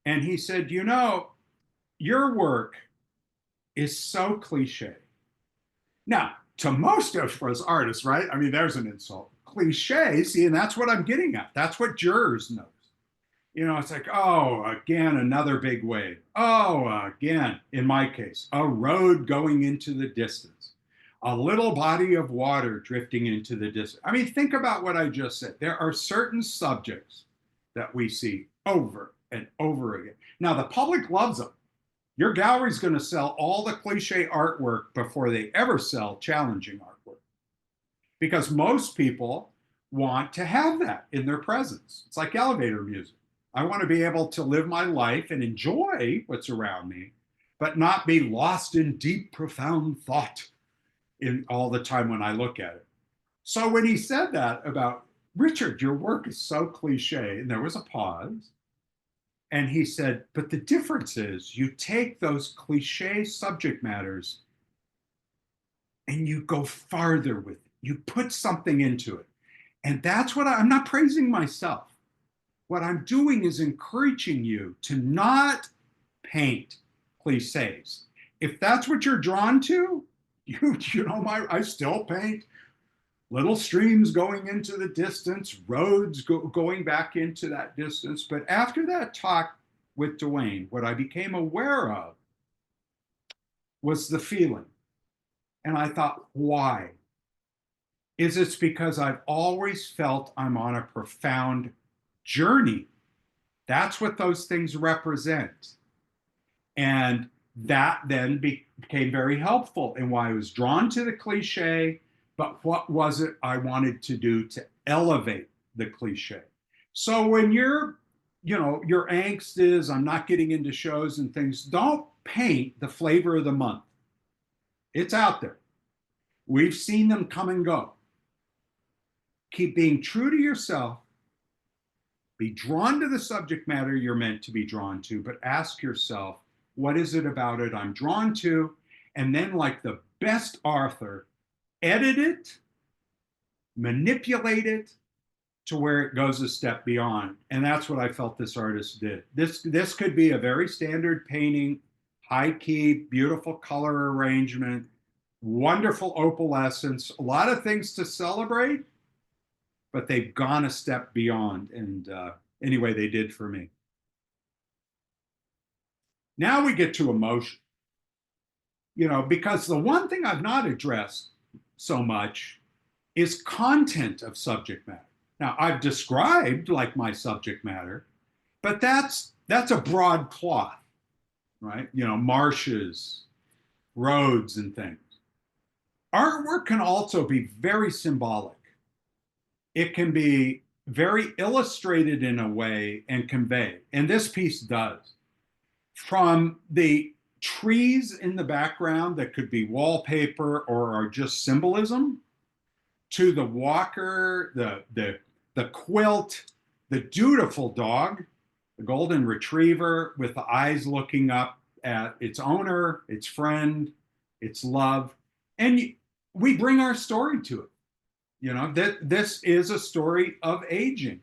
[SPEAKER 1] and he said, your work is so cliche. Now, to most of us artists, right? I mean, there's an insult. Cliche, see, and that's what I'm getting at. That's what jurors know. It's like, oh, again, another big wave. Oh, again, in my case, a road going into the distance, a little body of water drifting into the distance. I mean, think about what I just said. There are certain subjects that we see over and over again. Now, the public loves them. Your gallery's going to sell all the cliche artwork before they ever sell challenging artwork, because most people want to have that in their presence. It's like elevator music. I want to be able to live my life and enjoy what's around me, but not be lost in deep, profound thought in all the time when I look at it. So when he said that about, Richard, your work is so cliche, and there was a pause, and he said, but the difference is you take those cliche subject matters and you go farther with it. You put something into it. And that's what I'm not praising myself. What I'm doing is encouraging you to not paint cliches. If that's what you're drawn to, I still paint little streams going into the distance, roads going back into that distance. But after that talk with Dwayne, what I became aware of was the feeling. And I thought, why? It's because I've always felt I'm on a profound journey. That's what those things represent. And that then became very helpful in why I was drawn to the cliche, but what was it I wanted to do to elevate the cliche? So when your angst is, I'm not getting into shows and things, don't paint the flavor of the month. It's out there. We've seen them come and go. Keep being true to yourself. Be drawn to the subject matter you're meant to be drawn to, but ask yourself, what is it about it I'm drawn to? And then, like the best author, edit it, manipulate it to where it goes a step beyond. And that's what I felt this artist did. This could be a very standard painting, high key, beautiful color arrangement, wonderful opalescence, a lot of things to celebrate, but they've gone a step beyond. And anyway, they did for me. Now we get to emotion, because the one thing I've not addressed so much is content of subject matter. Now, I've described like my subject matter, but that's a broad cloth, right? Marshes, roads, and things. Artwork can also be very symbolic. It can be very illustrated in a way and convey, and this piece does. From the trees in the background that could be wallpaper or are just symbolism, to the walker, the quilt, the dutiful dog, the golden retriever with the eyes looking up at its owner, its friend, its love. And we bring our story to it. That this is a story of aging.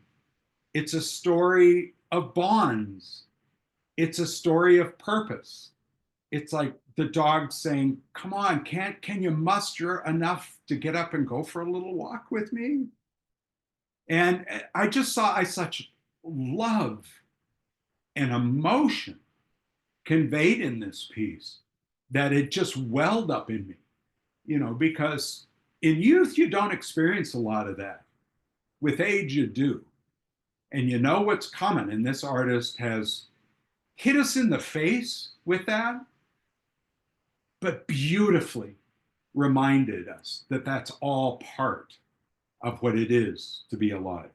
[SPEAKER 1] It's a story of bonds. It's a story of purpose. It's like the dog saying, come on, can you muster enough to get up and go for a little walk with me? And I just saw such love and emotion conveyed in this piece that it just welled up in me, because in youth, you don't experience a lot of that. With age, you do. And you know what's coming. And this artist has hit us in the face with that, but beautifully reminded us that that's all part of what it is to be alive.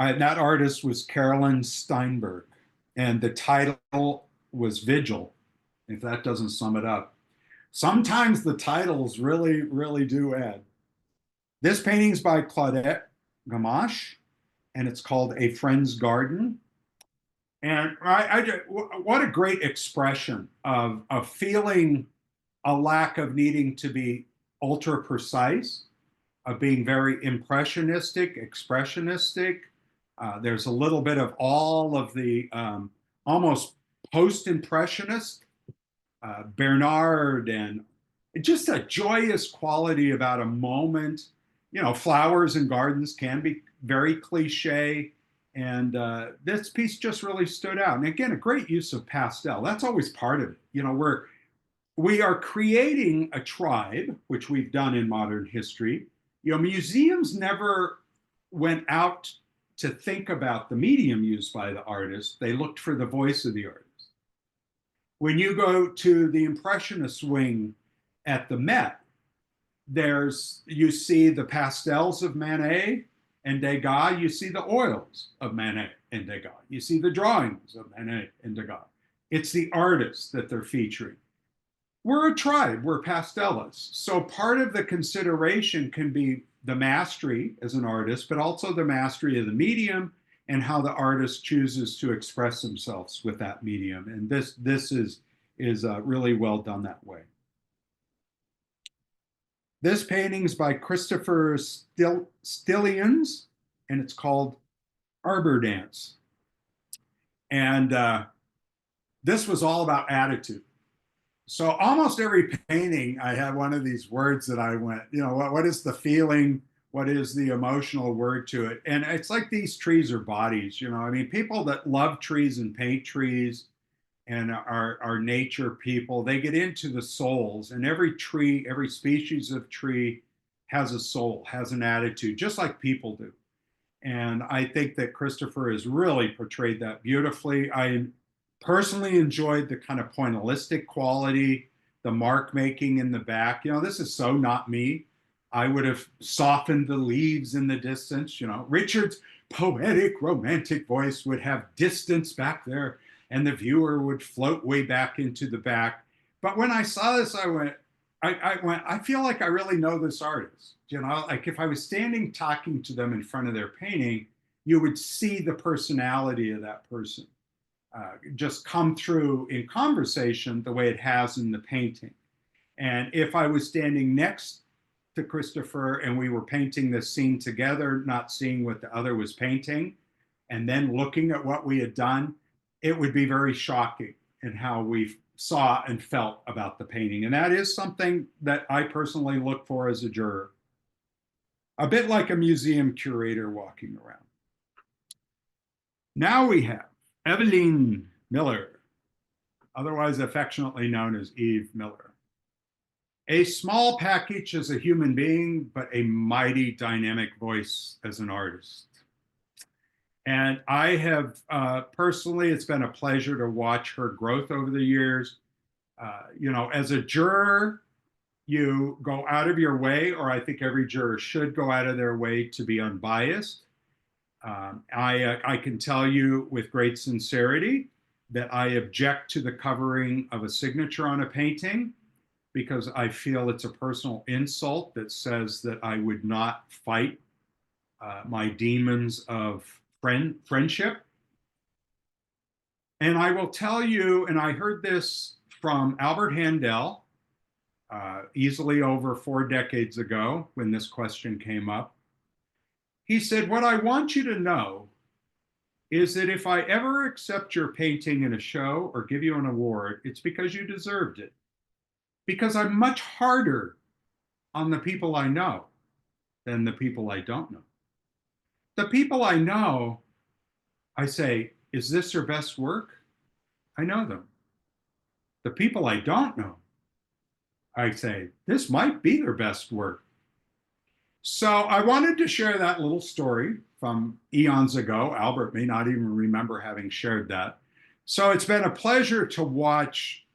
[SPEAKER 1] That artist was Carolyn Steinberg, and the title was Vigil, if that doesn't sum it up. Sometimes the titles really, really do add. This painting's by Claudette Gamache, and it's called A Friend's Garden. And what a great expression of feeling a lack of needing to be ultra precise, of being very impressionistic, expressionistic. There's a little bit of all of the almost post-impressionist, Bernard, and just a joyous quality about a moment. You know, flowers and gardens can be very cliche. And this piece just really stood out. And again, a great use of pastel. That's always part of it. You know, we are creating a tribe, which we've done in modern history. You know, museums never went out to think about the medium used by the artist. They looked for the voice of the artist. When you go to the Impressionist wing at the Met, you see the pastels of Manet and Degas, you see the oils of Manet and Degas, you see the drawings of Manet and Degas. It's the artists that they're featuring. We're a tribe, we're pastellists. So part of the consideration can be the mastery as an artist, but also the mastery of the medium and how the artist chooses to express themselves with that medium. And this is really well done that way. This painting is by Christopher Stillians, and it's called Arbor Dance. And this was all about attitude. So almost every painting, I had one of these words that I went, you know, what is the feeling? What is the emotional word to it? And it's like these trees are bodies, you know. I mean, people that love trees and paint trees and are nature people, they get into the souls. And every tree, every species of tree has a soul, has an attitude, just like people do. And I think that Christopher has really portrayed that beautifully. I personally enjoyed the kind of pointillistic quality, the mark making in the back. You know, this is so not me. I would have softened the leaves in the distance. You know, Richard's poetic, romantic voice would have distance back there, and the viewer would float way back into the back. But when I saw this, I feel like I really know this artist. You know, like if I was standing talking to them in front of their painting, you would see the personality of that person just come through in conversation the way it has in the painting. And if I was standing next to Christopher and we were painting this scene together, not seeing what the other was painting, and then looking at what we had done, it would be very shocking in how we saw and felt about the painting. And that is something that I personally look for as a juror. A bit like a museum curator walking around. Now we have Eveline Miller, otherwise affectionately known as Eve Miller. A small package as a human being, but a mighty dynamic voice as an artist. And I have personally, it's been a pleasure to watch her growth over the years. You know, as a juror, you go out of your way, or I think every juror should go out of their way to be unbiased. I can tell you with great sincerity that I object to the covering of a signature on a painting because I feel it's a personal insult that says that I would not fight my demons of friendship. And I will tell you, and I heard this from Albert Handel easily over 4 decades ago when this question came up. He said, what I want you to know is that if I ever accept your painting in a show or give you an award, it's because you deserved it. Because I'm much harder on the people I know than the people I don't know. The people I know, I say, is this their best work? I know them. The people I don't know, I say, this might be their best work. So I wanted to share that little story from eons ago. Albert may not even remember having shared that. So it's been a pleasure to watch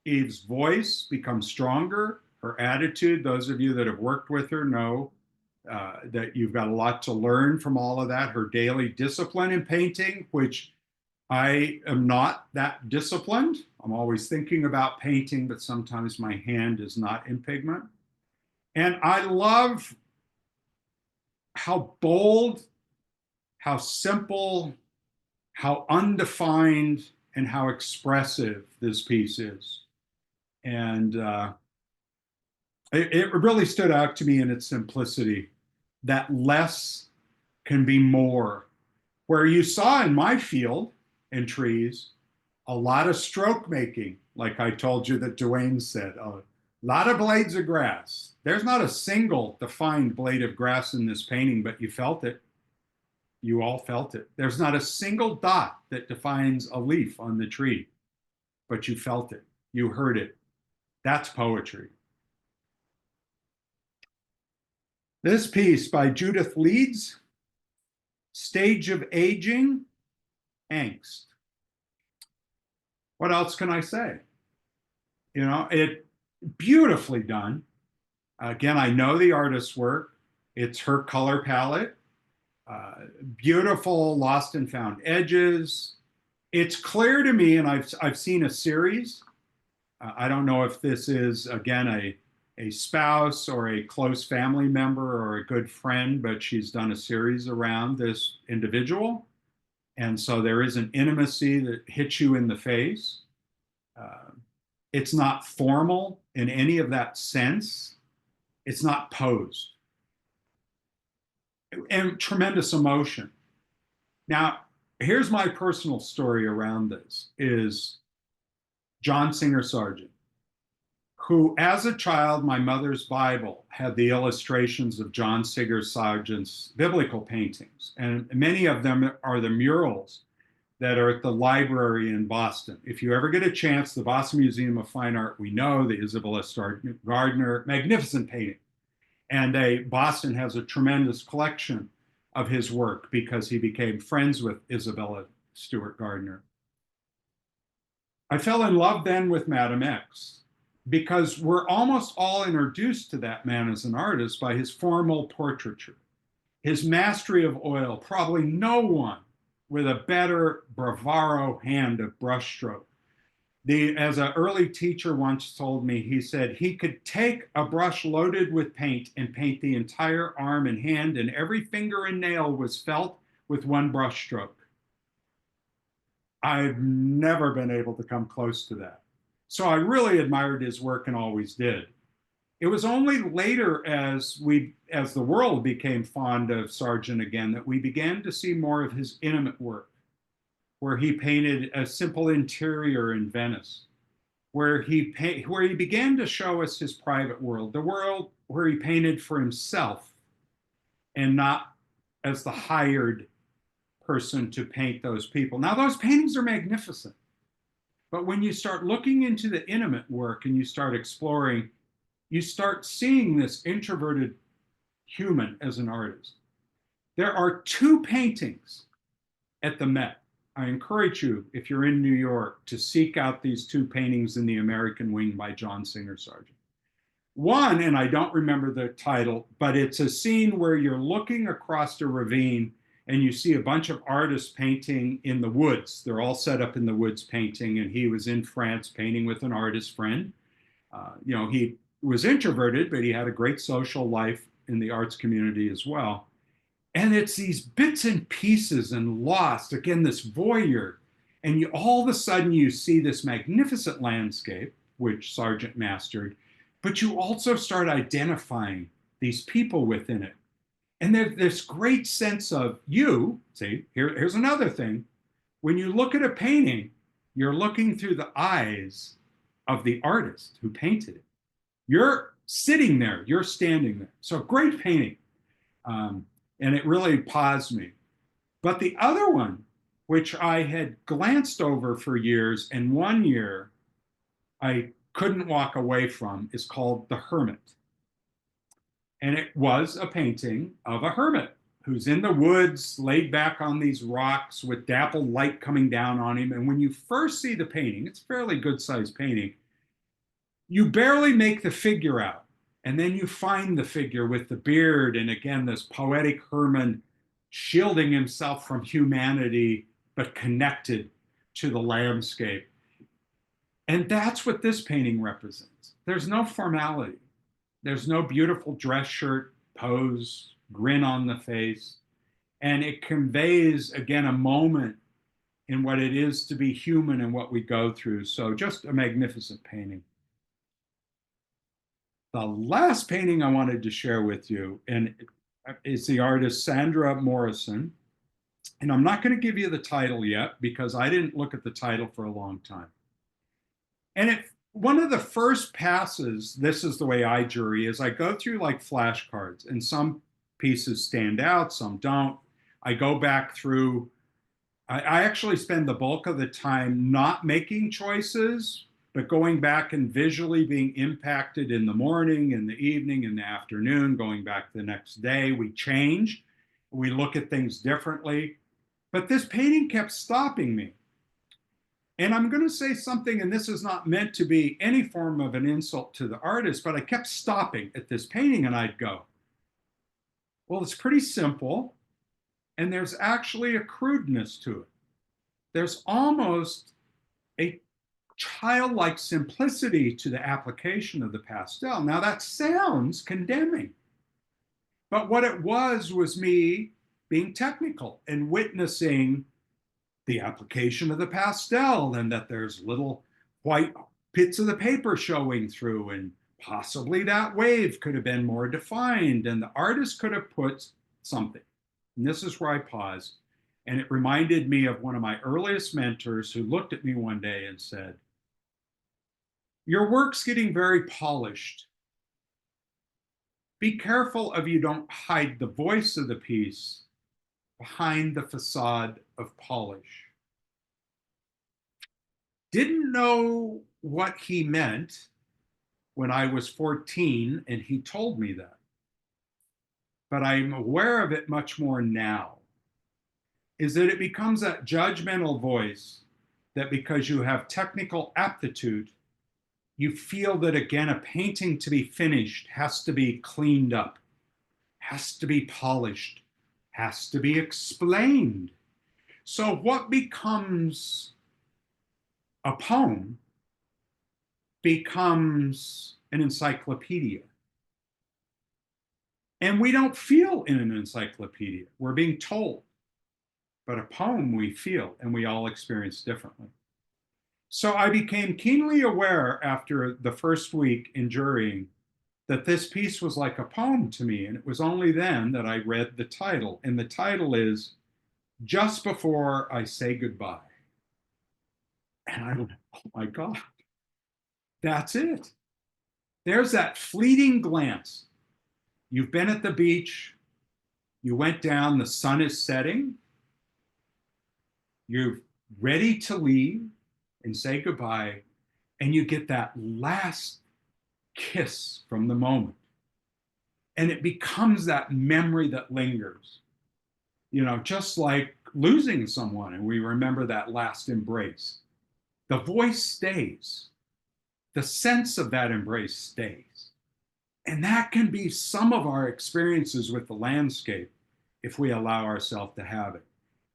[SPEAKER 1] Eve's voice become stronger, her attitude. Those of you that have worked with her know that you've got a lot to learn from all of that. Her daily discipline in painting, which I am not that disciplined. I'm always thinking about painting, but sometimes my hand is not in pigment. And I love how bold, how simple, how undefined, and how expressive this piece is. And it really stood out to me in its simplicity, that less can be more. Where you saw in my field in trees, a lot of stroke making, like I told you that Dwayne said, a lot of blades of grass. There's not a single defined blade of grass in this painting, but you felt it. You all felt it. There's not a single dot that defines a leaf on the tree, but you felt it. You heard it. That's poetry. This piece by Judith Leeds, Stage of Aging, Angst. What else can I say? You know, it beautifully done. Again, I know the artist's work. It's her color palette. Beautiful lost and found edges. It's clear to me, and I've seen a series. I don't know if this is, again, a spouse or a close family member or a good friend, but she's done a series around this individual. And so there is an intimacy that hits you in the face. It's not formal in any of that sense. It's not posed. And tremendous emotion. Now, here's my personal story around this, is John Singer Sargent, who, as a child, my mother's Bible had the illustrations of John Singer Sargent's biblical paintings. And many of them are the murals that are at the library in Boston. If you ever get a chance, the Boston Museum of Fine Art, we know the Isabella Stewart Gardner, magnificent painting. And Boston has a tremendous collection of his work because he became friends with Isabella Stewart Gardner. I fell in love then with Madame X, because we're almost all introduced to that man as an artist by his formal portraiture, his mastery of oil. Probably no one with a better bravado hand of brushstroke. As an early teacher once told me, he said he could take a brush loaded with paint and paint the entire arm and hand, and every finger and nail was felt with one brushstroke. I've never been able to come close to that. So I really admired his work and always did. It was only later, as the world became fond of Sargent again, that we began to see more of his intimate work, where he painted a simple interior in Venice, where he began to show us his private world, the world where he painted for himself and not as the hired person to paint those people. Now, those paintings are magnificent. But when you start looking into the intimate work and you start exploring, you start seeing this introverted human as an artist. There are two paintings at the Met. I encourage you, if you're in New York, to seek out these two paintings in the American Wing by John Singer Sargent. One, and I don't remember the title, but it's a scene where you're looking across a ravine and you see a bunch of artists painting in the woods. They're all set up in the woods painting, and he was in France painting with an artist friend. He was introverted, but he had a great social life in the arts community as well. And it's these bits and pieces and lost, again, this voyeur. And all of a sudden you see this magnificent landscape, which Sargent mastered, but you also start identifying these people within it. And there's this great sense of here's another thing. When you look at a painting, you're looking through the eyes of the artist who painted it. You're sitting there, you're standing there. So great painting. And it really paused me. But the other one, which I had glanced over for years, and one year I couldn't walk away from, is called The Hermit. And it was a painting of a hermit who's in the woods, laid back on these rocks with dappled light coming down on him. And when you first see the painting, it's a fairly good-sized painting, you barely make the figure out. And then you find the figure with the beard, and again, this poetic Herman shielding himself from humanity, but connected to the landscape. And that's what this painting represents. There's no formality. There's no beautiful dress shirt pose, grin on the face. And it conveys, again, a moment in what it is to be human and what we go through. So just a magnificent painting. The last painting I wanted to share with you, and it's the artist Sandra Morrison. And I'm not going to give you the title yet because I didn't look at the title for a long time. And one of the first passes, this is the way I jury, is I go through like flashcards, and some pieces stand out, some don't. I go back through. I actually spend the bulk of the time not making choices, but going back and visually being impacted in the morning, in the evening, in the afternoon, going back the next day. We change, we look at things differently. But this painting kept stopping me. And I'm going to say something, and this is not meant to be any form of an insult to the artist, but I kept stopping at this painting and I'd go, well, it's pretty simple. And there's actually a crudeness to it. There's almost a childlike simplicity to the application of the pastel. Now that sounds condemning, but what it was me being technical and witnessing the application of the pastel, and that there's little white bits of the paper showing through, and possibly that wave could have been more defined, and the artist could have put something. And this is where I paused. And it reminded me of one of my earliest mentors who looked at me one day and said, your work's getting very polished. Be careful of you don't hide the voice of the piece behind the facade of polish. Didn't know what he meant when I was 14 and he told me that. But I'm aware of it much more now, is that it becomes that judgmental voice that because you have technical aptitude, you feel that, again, a painting to be finished has to be cleaned up, has to be polished, has to be explained. So what becomes a poem becomes an encyclopedia. And we don't feel in an encyclopedia. We're being told. But a poem we feel, and we all experience differently. So I became keenly aware after the first week in jurying that this piece was like a poem to me. And it was only then that I read the title. And the title is Just Before I Say Goodbye. And I went, oh my God, that's it. There's that fleeting glance. You've been at the beach, you went down, the sun is setting, you're ready to leave and say goodbye, and you get that last kiss from the moment. And it becomes that memory that lingers. You know, just like losing someone, and we remember that last embrace. The voice stays. The sense of that embrace stays. And that can be some of our experiences with the landscape if we allow ourselves to have it.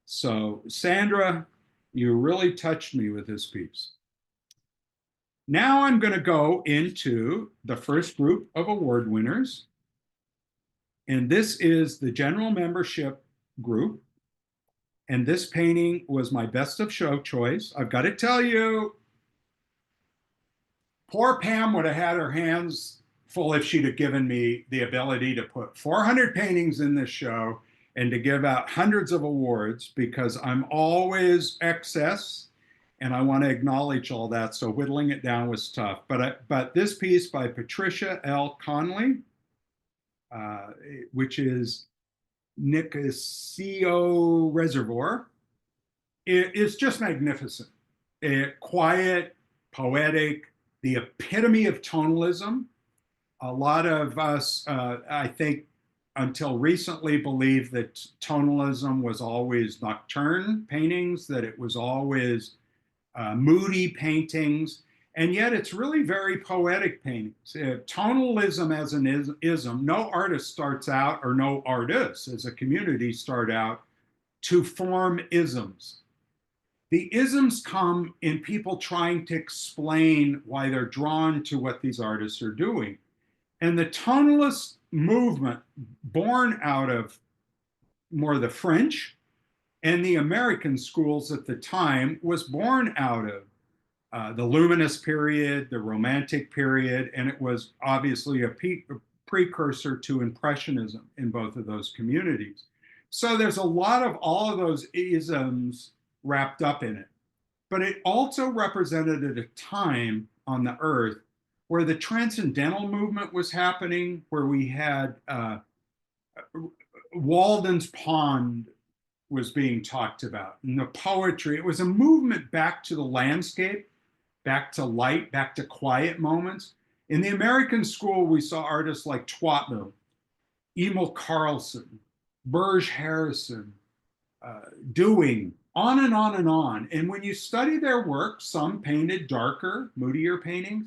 [SPEAKER 1] So, Sandra, you really touched me with this piece. Now I'm going to go into the first group of award winners. And this is the general membership group. And this painting was my best of show choice. I've got to tell you, poor Pam would have had her hands full if she'd have given me the ability to put 400 paintings in this show and to give out hundreds of awards, because I'm always excess and I want to acknowledge all that. So whittling it down was tough. But this piece by Patricia L. Conley, which is Nicasio Reservoir, it's just magnificent. Quiet, poetic, the epitome of tonalism. A lot of us, I think, until recently believed that tonalism was always nocturne paintings, that it was always moody paintings. And yet it's really very poetic paintings. Tonalism as an ism, no artist starts out, or no artists as a community start out to form isms. The isms come in people trying to explain why they're drawn to what these artists are doing. And the tonalist movement, born out of more the French and the American schools at the time, was born out of the Luminous period, the Romantic period, and it was obviously a precursor to Impressionism in both of those communities. So there's a lot of all of those isms wrapped up in it. But it also represented at a time on the earth where the transcendental movement was happening, where we had Walden's Pond was being talked about, and the poetry. It was a movement back to the landscape, back to light, back to quiet moments. In the American school, we saw artists like Twatlow, Emil Carlson, Burge Harrison, Dewing, on and on and on. And when you study their work, some painted darker, moodier paintings,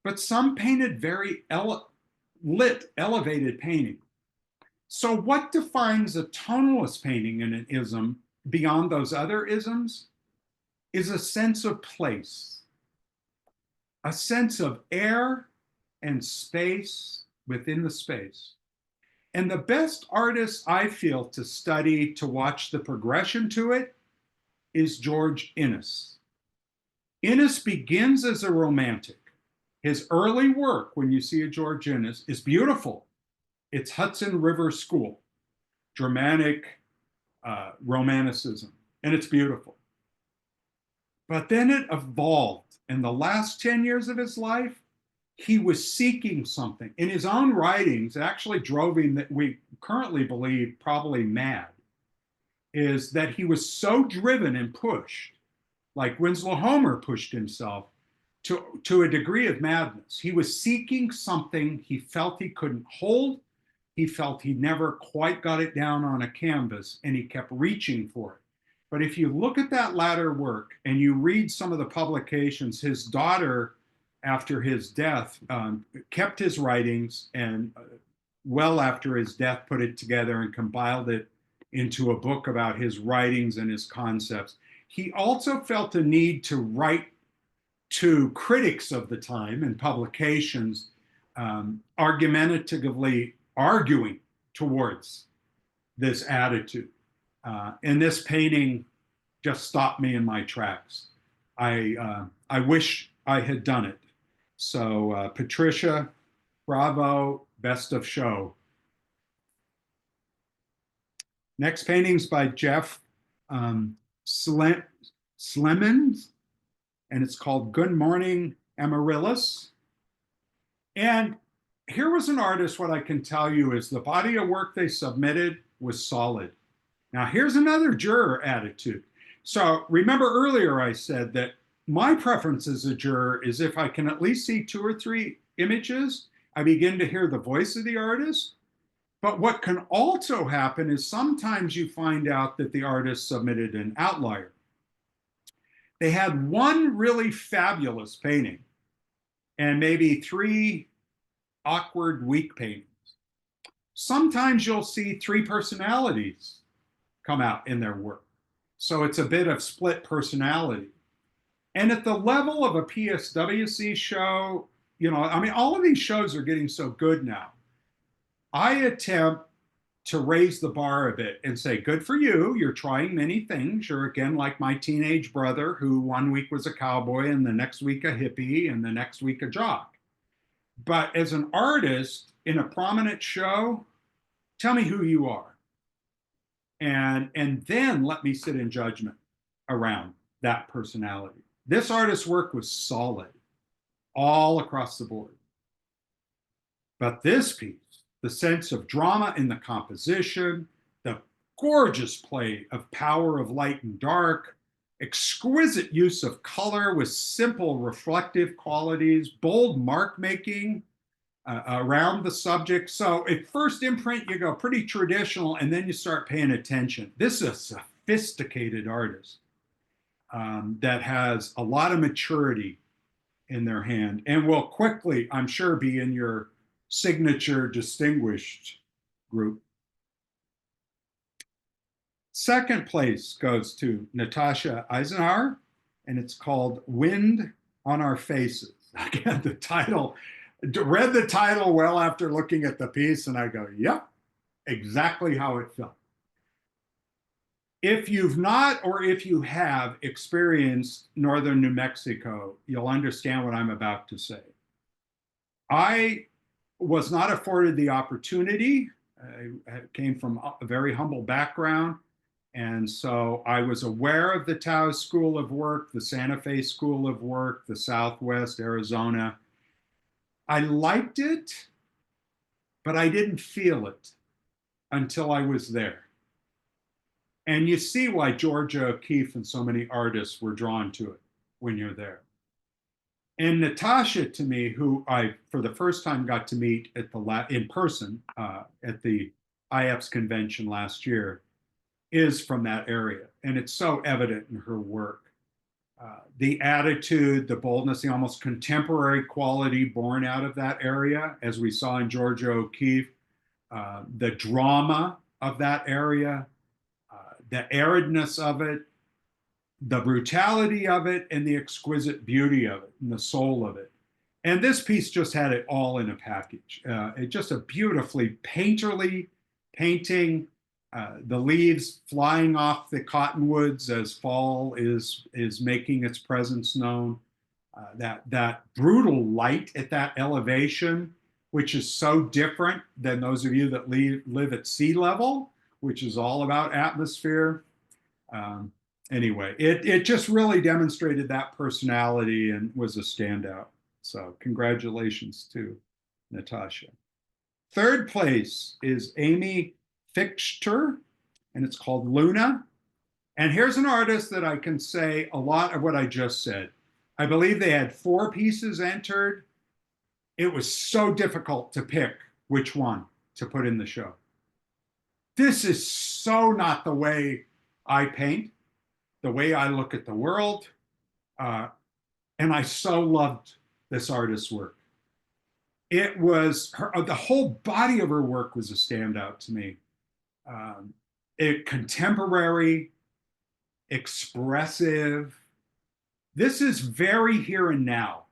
[SPEAKER 1] but some painted very lit, elevated painting. So what defines a tonalist painting in an ism beyond those other isms is a sense of place, a sense of air and space within the space. And the best artist I feel to study, to watch the progression to it, is George Inness. Inness begins as a romantic. His early work, when you see a George Inness, is beautiful. It's Hudson River School, Germanic Romanticism, and it's beautiful. But then it evolved. In the last 10 years of his life, he was seeking something. In his own writings, it actually drove him, that we currently believe probably mad, is that he was so driven and pushed, like Winslow Homer pushed himself to a degree of madness. He was seeking something he felt he couldn't hold. He felt he never quite got it down on a canvas, and he kept reaching for it. But if you look at that latter work and you read some of the publications, his daughter, after his death, kept his writings, and well after his death put it together and compiled it into a book about his writings and his concepts. He also felt a need to write to critics of the time and publications, argumentatively arguing towards this attitude. And this painting just stopped me in my tracks. I wish I had done it. So Patricia, bravo, best of show. Next painting's by Jeff Slemons, and it's called Good Morning Amaryllis. And here was an artist, what I can tell you is the body of work they submitted was solid. Now here's another juror attitude. So remember earlier I said that my preference as a juror is if I can at least see 2 or 3 images, I begin to hear the voice of the artist. But what can also happen is sometimes you find out that the artist submitted an outlier. They had one really fabulous painting and maybe 3 awkward, weak paintings. Sometimes you'll see 3 personalities come out in their work. So it's a bit of split personality. And at the level of a PSWC show, I mean, all of these shows are getting so good now. I attempt to raise the bar a bit and say, good for you. You're trying many things. You're again like my teenage brother, who one week was a cowboy and the next week a hippie and the next week a jock. But as an artist in a prominent show, tell me who you are. And then let me sit in judgment around that personality. This artist's work was solid all across the board. But this piece, the sense of drama in the composition, the gorgeous play of power of light and dark, exquisite use of color with simple reflective qualities, bold mark making around the subject. So at first imprint, you go pretty traditional, and then you start paying attention. This is a sophisticated artist that has a lot of maturity in their hand and will quickly, I'm sure, be in your signature distinguished group. Second place goes to Natasha Eisenhower, and it's called Wind on Our Faces. Again, the title, read the title well after looking at the piece, and I go, yep, exactly how it felt. If you've not, or if you have experienced northern New Mexico, you'll understand what I'm about to say. I was not afforded the opportunity. I came from a very humble background. And so I was aware of the Taos School of Work, the Santa Fe School of Work, the Southwest Arizona. I liked it, but I didn't feel it until I was there. And you see why Georgia O'Keeffe and so many artists were drawn to it when you're there. And Natasha, to me, who I, for the first time, got to meet at in person at the IEPS convention last year, is from that area. And it's so evident in her work. The attitude, the boldness, the almost contemporary quality born out of that area, as we saw in Georgia O'Keeffe, the drama of that area, the aridness of it, the brutality of it, and the exquisite beauty of it, and the soul of it. And this piece just had it all in a package. It's just a beautifully painterly painting, the leaves flying off the cottonwoods as fall is making its presence known. That brutal light at that elevation, which is so different than those of you that live at sea level, which is all about atmosphere. Anyway, it just really demonstrated that personality and was a standout. So congratulations to Natasha. Third place is Amy Fichter, and it's called Luna. And here's an artist that I can say a lot of what I just said. I believe they had 4 pieces entered. It was so difficult to pick which one to put in the show. This is so not the way I paint, the way I look at the world. And I so loved this artist's work. It was the whole body of her work was a standout to me. Contemporary, expressive. This is very here and now.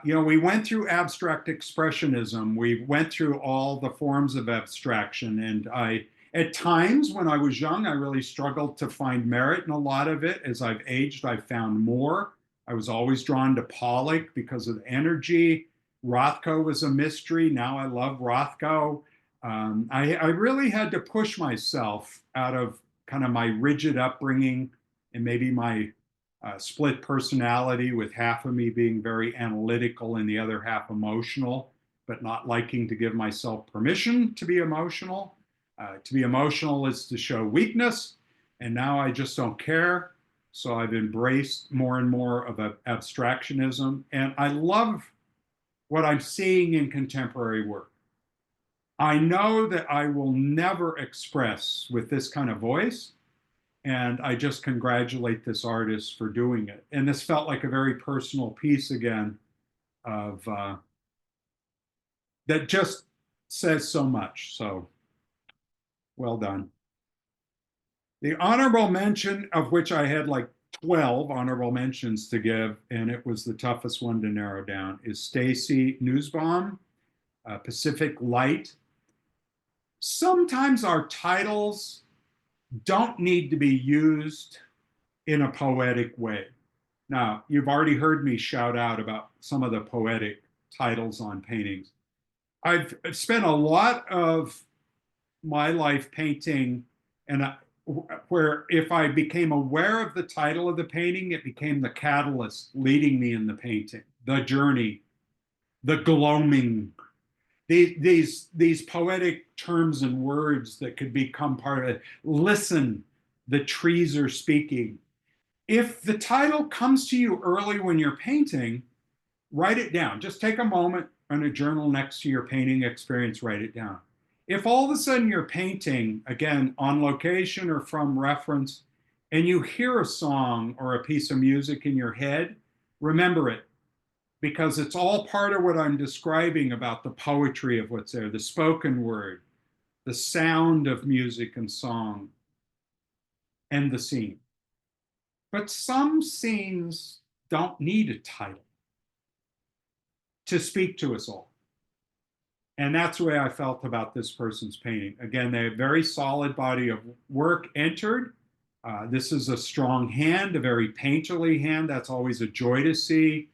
[SPEAKER 1] We went through abstract expressionism. We went through all the forms of abstraction. And at times when I was young, I really struggled to find merit in a lot of it. As I've aged, I've found more. I was always drawn to Pollock because of the energy. Rothko was a mystery. Now I love Rothko. I really had to push myself out of kind of my rigid upbringing and maybe my split personality, with half of me being very analytical and the other half emotional, but not liking to give myself permission to be emotional. To be emotional is to show weakness, and now I just don't care. So I've embraced more and more of abstractionism, and I love what I'm seeing in contemporary work. I know that I will never express with this kind of voice, and I just congratulate this artist for doing it. And this felt like a very personal piece again of that just says so much. So well done. The honorable mention, of which I had like 12 honorable mentions to give, and it was the toughest one to narrow down, is Stacy Nussbaum, Pacific Light. Sometimes our titles don't need to be used in a poetic way. Now, you've already heard me shout out about some of the poetic titles on paintings. I've spent a lot of my life painting, and where if I became aware of the title of the painting, it became the catalyst leading me in the painting, the journey, the gloaming, these poetic terms and words that could become part of it. Listen, the trees are speaking. If the title comes to you early when you're painting, write it down. Just take a moment on a journal next to your painting experience, write it down. If all of a sudden you're painting, again, on location or from reference, and you hear a song or a piece of music in your head, remember it. because it's all part of what I'm describing about the poetry of what's there, the spoken word, the sound of music and song, and the scene. But some scenes don't need a title to speak to us all. And that's the way I felt about this person's painting. Again, they have a very solid body of work entered. This is a strong hand, a very painterly hand. That's always a joy to see.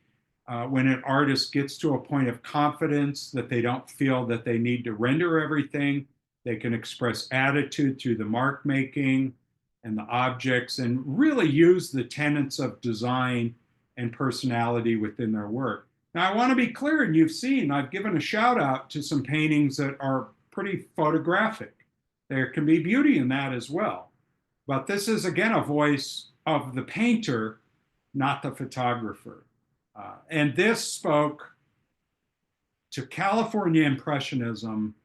[SPEAKER 1] When an artist gets to a point of confidence that they don't feel that they need to render everything, they can express attitude through the mark making and the objects and really use the tenets of design and personality within their work. Now, I want to be clear, and you've seen, I've given a shout out to some paintings that are pretty photographic. There can be beauty in that as well. But this is, again, a voice of the painter, not the photographer. And this spoke to California Impressionism,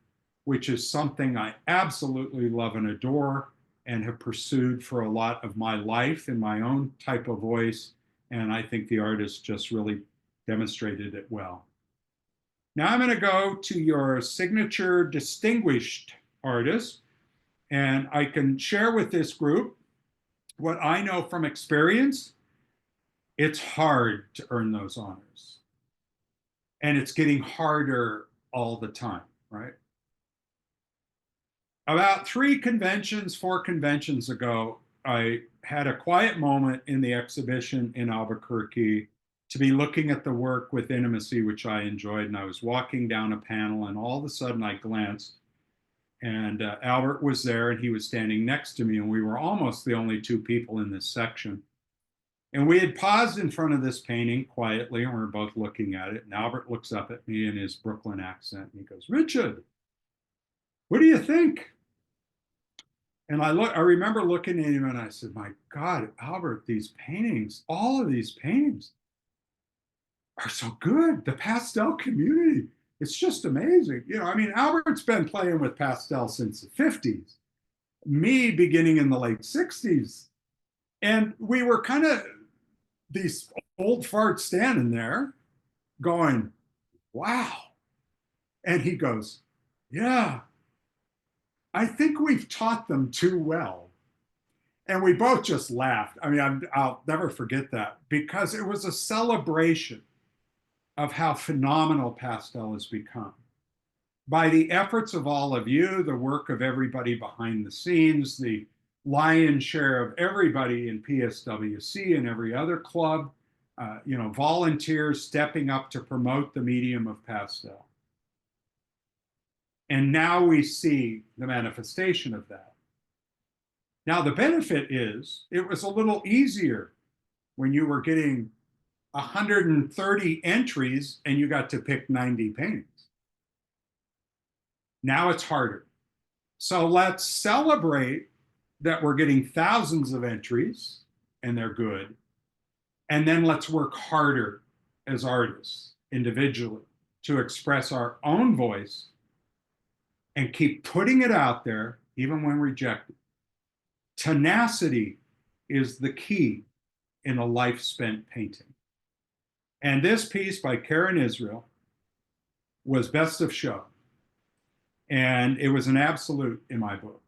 [SPEAKER 1] which is something I absolutely love and adore and have pursued for a lot of my life in my own type of voice. And I think the artist just really demonstrated it well. Now I'm going to go to your signature distinguished artist, and I can share with this group what I know from experience. It's hard to earn those honors. And it's getting harder all the time, right? About 4 conventions ago, I had a quiet moment in the exhibition in Albuquerque to be looking at the work with intimacy, which I enjoyed. And I was walking down a panel, and all of a sudden I glanced, and Albert was there, and he was standing next to me, and we were almost the only 2 people in this section. And we had paused in front of this painting quietly, and we were both looking at it. And Albert looks up at me in his Brooklyn accent, and he goes, "Richard, what do you think?" And I remember looking at him, and I said, "My God, Albert, these paintings, all of these paintings are so good. The pastel community, it's just amazing." I mean, Albert's been playing with pastel since the 50s, me beginning in the late 60s. And we were kind of these old farts standing there going, "Wow." And he goes, "Yeah, I think we've taught them too well." And we both just laughed. I mean, I'll never forget that, because it was a celebration of how phenomenal pastel has become. By the efforts of all of you, the work of everybody behind the scenes, the lion's share of everybody in PSWC and every other club, volunteers stepping up to promote the medium of pastel. And now we see the manifestation of that. Now, the benefit is it was a little easier when you were getting 130 entries and you got to pick 90 paintings. Now it's harder. So let's celebrate that we're getting thousands of entries and they're good. And then let's work harder as artists individually to express our own voice and keep putting it out there, even when rejected. Tenacity is the key in a life spent painting. And this piece by Karen Israel was best of show. And it was an absolute in my book.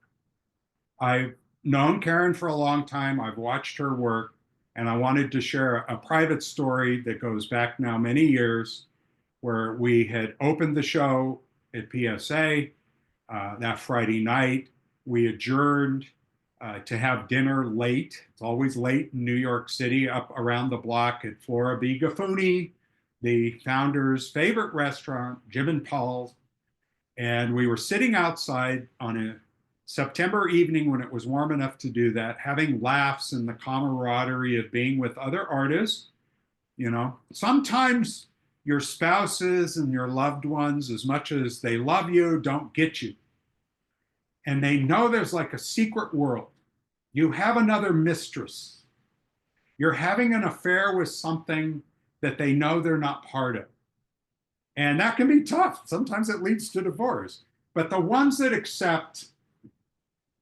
[SPEAKER 1] I've known Karen for a long time. I've watched her work, and I wanted to share a private story that goes back now many years, where we had opened the show at PSA that Friday night. We adjourned to have dinner late. It's always late in New York City, up around the block at Flora B. Gaffuni, the founder's favorite restaurant, Jim and Paul's. And we were sitting outside on a September evening when it was warm enough to do that, having laughs and the camaraderie of being with other artists. Sometimes your spouses and your loved ones, as much as they love you, don't get you. And they know there's like a secret world. You have another mistress. You're having an affair with something that they know they're not part of. And that can be tough. Sometimes it leads to divorce. But the ones that accept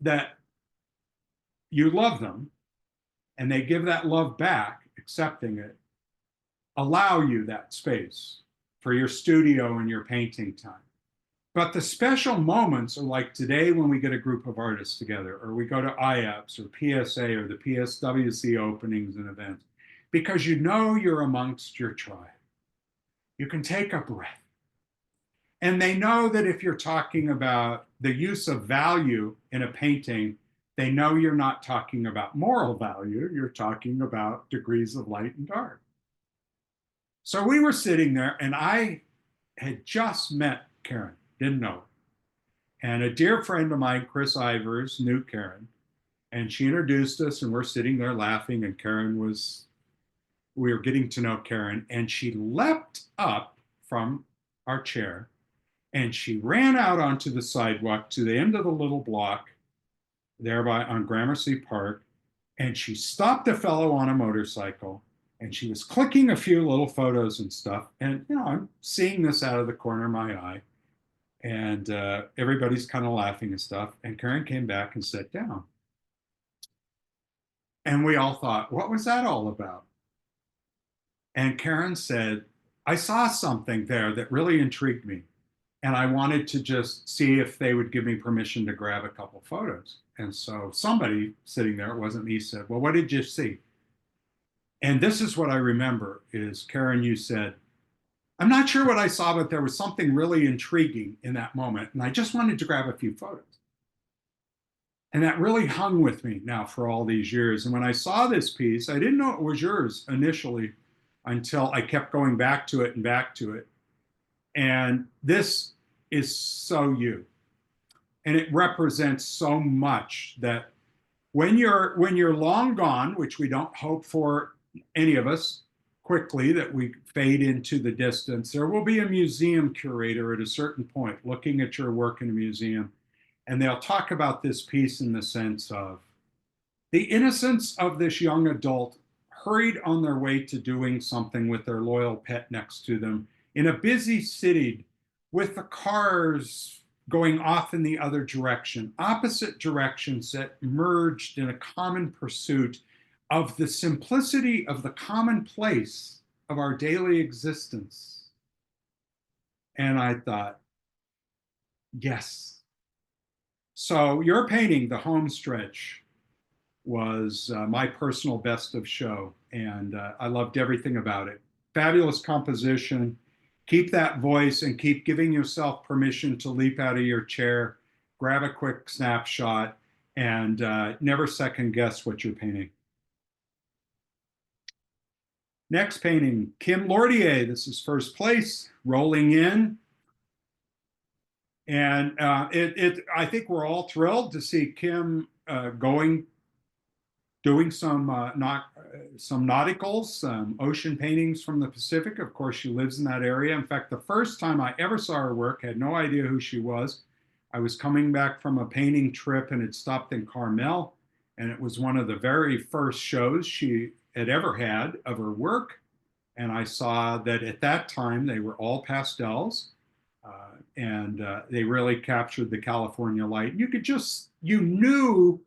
[SPEAKER 1] that you love them and they give that love back, accepting it, allow you that space for your studio and your painting time. But the special moments are like today when we get a group of artists together, or we go to IAPS or PSA or the PSWC openings and events, because you know you're amongst your tribe. You can take a breath. And they know that if you're talking about the use of value in a painting, they know you're not talking about moral value, you're talking about degrees of light and dark. So we were sitting there, and I had just met Karen, didn't know her. And a dear friend of mine, Chris Ivers, knew Karen, and she introduced us, and we're sitting there laughing, and we were getting to know Karen, and she leapt up from our chair, and she ran out onto the sidewalk to the end of the little block there on Gramercy Park, and she stopped a fellow on a motorcycle, and she was clicking a few little photos and stuff. And, I'm seeing this out of the corner of my eye, and everybody's kind of laughing and stuff. And Karen came back and sat down. And we all thought, what was that all about? And Karen said, I saw something there that really intrigued me. And I wanted to just see if they would give me permission to grab a couple photos. And so somebody sitting there, it wasn't me, said, well, what did you see? And this is what I remember is, Karen, you said, I'm not sure what I saw, but there was something really intriguing in that moment. And I just wanted to grab a few photos. And that really hung with me now for all these years. And when I saw this piece, I didn't know it was yours initially until I kept going back to it and back to it. And this is so you. And it represents so much that when you're long gone, which we don't hope for any of us quickly, that we fade into the distance, there will be a museum curator at a certain point looking at your work in a museum. And they'll talk about this piece in the sense of the innocence of this young adult hurried on their way to doing something with their loyal pet next to them in a busy city with the cars going off in the other direction, opposite directions that merged in a common pursuit of the simplicity of the commonplace of our daily existence. And I thought, yes. So your painting, The Home Stretch, was my personal best of show, and I loved everything about it. Fabulous composition. Keep that voice and keep giving yourself permission to leap out of your chair, grab a quick snapshot, and never second guess what you're painting. Next painting, Kim Lortier. This is first place, Rolling In. And I think we're all thrilled to see Kim doing some nauticals, some ocean paintings from the Pacific. Of course, she lives in that area. In fact, the first time I ever saw her work, had no idea who she was. I was coming back from a painting trip and had stopped in Carmel, and it was one of the very first shows she had ever had of her work. And I saw that at that time they were all pastels, and they really captured the California light. You knew.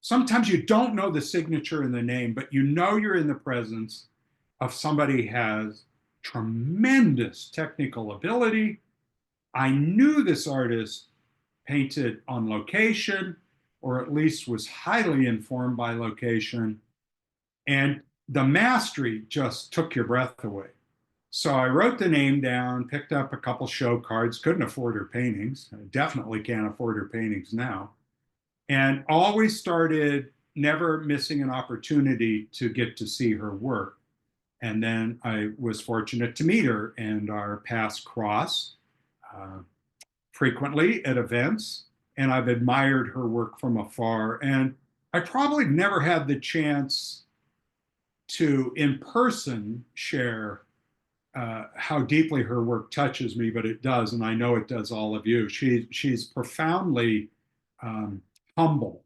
[SPEAKER 1] Sometimes you don't know the signature and the name, but you know you're in the presence of somebody who has tremendous technical ability. I knew this artist painted on location, or at least was highly informed by location. And the mastery just took your breath away. So I wrote the name down, picked up a couple show cards, couldn't afford her paintings. I definitely can't afford her paintings now. And always started never missing an opportunity to get to see her work. And then I was fortunate to meet her, and our paths cross frequently at events. And I've admired her work from afar. And I probably never had the chance to, in person, share how deeply her work touches me, but it does, and I know it does all of you. She's profoundly humble,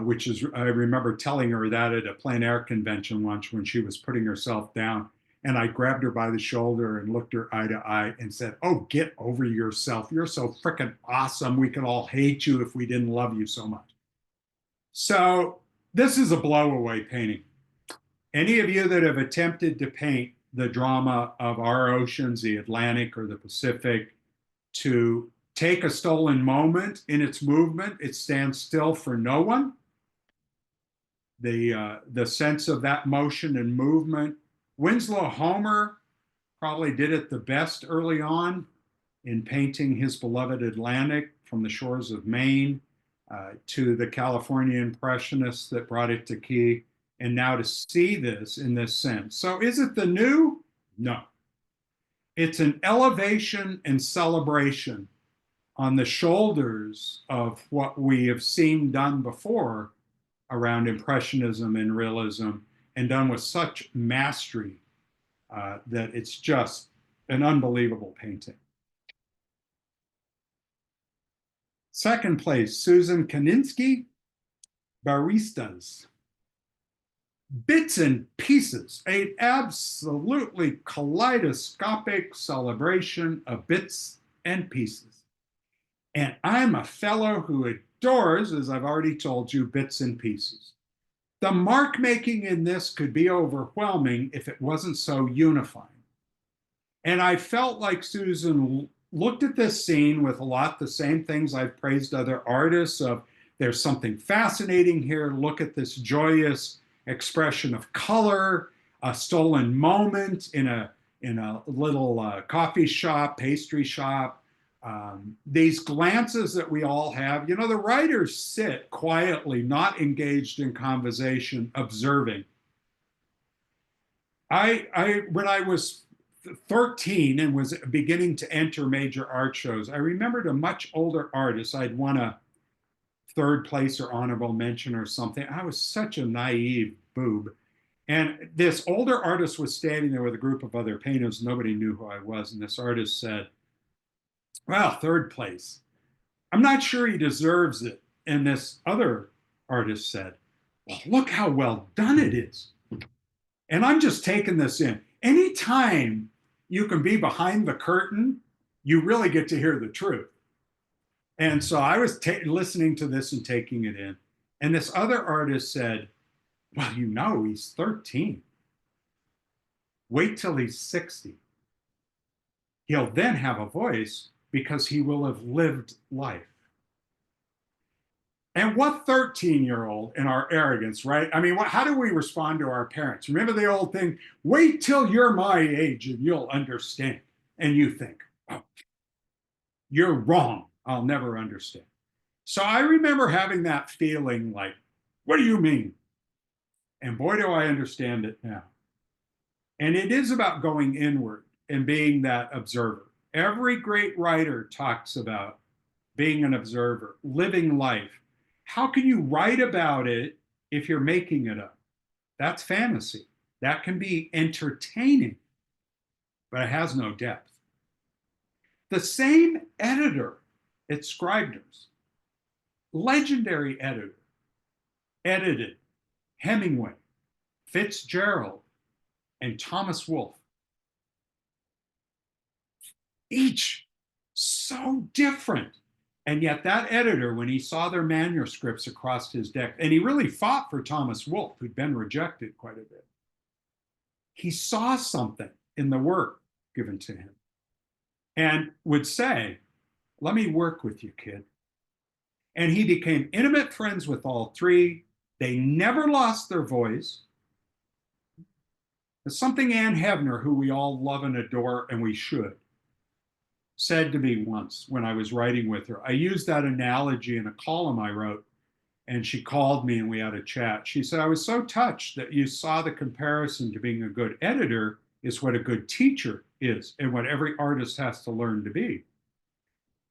[SPEAKER 1] which is, I remember telling her that at a plein air convention once when she was putting herself down, and I grabbed her by the shoulder and looked her eye to eye and said, oh, get over yourself. You're so freaking awesome. We could all hate you if we didn't love you so much. So this is a blow away painting. Any of you that have attempted to paint the drama of our oceans, the Atlantic or the Pacific, to take a stolen moment in its movement. It stands still for no one. The sense of that motion and movement. Winslow Homer probably did it the best early on in painting his beloved Atlantic from the shores of Maine to the California Impressionists that brought it to Key, and now to see this in this sense. So is it the new? No. It's an elevation and celebration on the shoulders of what we have seen done before around Impressionism and Realism, and done with such mastery that it's just an unbelievable painting. Second place, Susan Kaninsky, Baristas. Bits and pieces, an absolutely kaleidoscopic celebration of bits and pieces. And I'm a fellow who adores, as I've already told you, bits and pieces. The mark making in this could be overwhelming if it wasn't so unifying. And I felt like Susan looked at this scene with a lot the same things I've praised other artists of, there's something fascinating here. Look at this joyous expression of color, a stolen moment in a little coffee shop, pastry shop. These glances that we all have, you know, the writers sit quietly, not engaged in conversation, observing. When I was 13 and was beginning to enter major art shows, I remembered a much older artist. I'd won a third place or honorable mention or something. I was such a naive boob. And this older artist was standing there with a group of other painters. Nobody knew who I was. And this artist said, well, third place. I'm not sure he deserves it. And this other artist said, well, look how well done it is. And I'm just taking this in. Anytime you can be behind the curtain, you really get to hear the truth. And so I was listening to this and taking it in. And this other artist said, well, you know, he's 13. Wait till he's 60. He'll then have a voice because he will have lived life. And what 13-year-old in our arrogance, right? I mean, how do we respond to our parents? Remember the old thing, wait till you're my age and you'll understand. And you think, oh, you're wrong. I'll never understand. So I remember having that feeling like, what do you mean? And boy, do I understand it now. And it is about going inward and being that observer. Every great writer talks about being an observer, living life. How can you write about it if you're making it up? That's fantasy. That can be entertaining, but it has no depth. The same editor at Scribner's, legendary editor, edited Hemingway, Fitzgerald, and Thomas Wolfe. Each so different. And yet that editor, when he saw their manuscripts across his desk, and he really fought for Thomas Wolfe, who'd been rejected quite a bit, he saw something in the work given to him and would say, let me work with you, kid. And he became intimate friends with all three. They never lost their voice. There's something Ann Hebner, who we all love and adore, and we should, said to me once when I was writing with her. I used that analogy in a column I wrote, and she called me and we had a chat. She said, I was so touched that you saw the comparison to being a good editor is what a good teacher is and what every artist has to learn to be.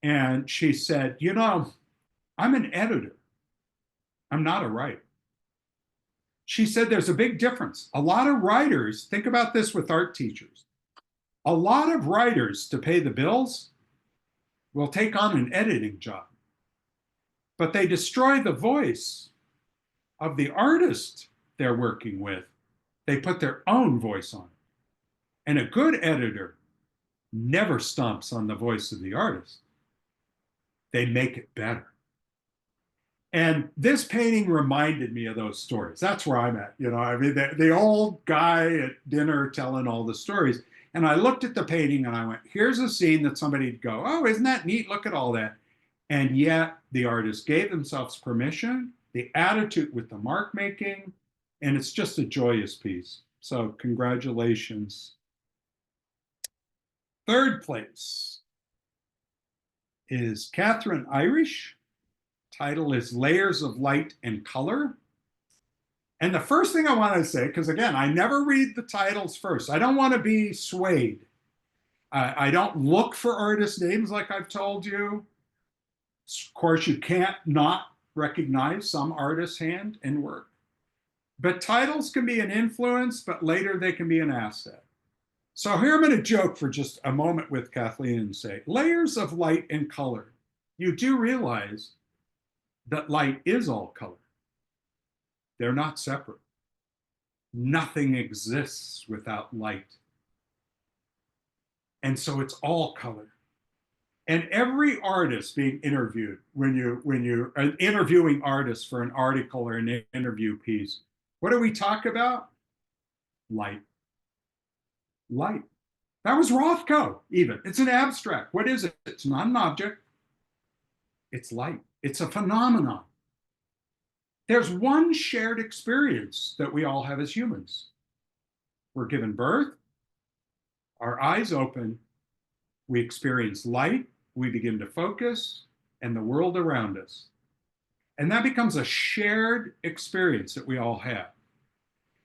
[SPEAKER 1] And she said, you know, I'm an editor. I'm not a writer. She said, there's a big difference. A lot of writers, think about this with art teachers. A lot of writers, to pay the bills, will take on an editing job, but they destroy the voice of the artist they're working with. They put their own voice on it. And a good editor never stomps on the voice of the artist. They make it better. And this painting reminded me of those stories. That's where I'm at. You know, I mean, the old guy at dinner telling all the stories. And I looked at the painting and I went, here's a scene that somebody'd go, oh, isn't that neat? Look at all that. And yet the artist gave themselves permission, the attitude with the mark making, and it's just a joyous piece. So congratulations. Third place is Catherine Irish. Title is Layers of Light and Color. And the first thing I want to say, because again, I never read the titles first. I don't want to be swayed. I don't look for artist names like I've told you. Of course, you can't not recognize some artist's hand and work. But titles can be an influence, but later they can be an asset. So here I'm going to joke for just a moment with Kathleen and say, layers of light and color. You do realize that light is all color. They're not separate. Nothing exists without light. And so it's all color. And every artist being interviewed, when you're interviewing artists for an article or an interview piece, what do we talk about? Light. Light. That was Rothko, even. It's an abstract. What is it? It's not an object. It's light. It's a phenomenon. There's one shared experience that we all have as humans. We're given birth, our eyes open, we experience light, we begin to focus, and the world around us. And that becomes a shared experience that we all have.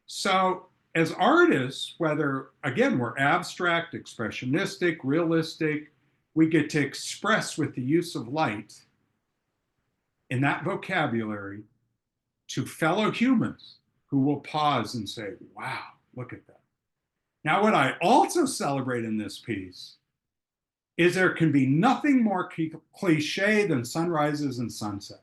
[SPEAKER 1] So as artists, whether, again, we're abstract, expressionistic, realistic, we get to express with the use of light in that vocabulary to fellow humans who will pause and say, wow, look at that. Now, what I also celebrate in this piece is there can be nothing more cliche than sunrises and sunsets.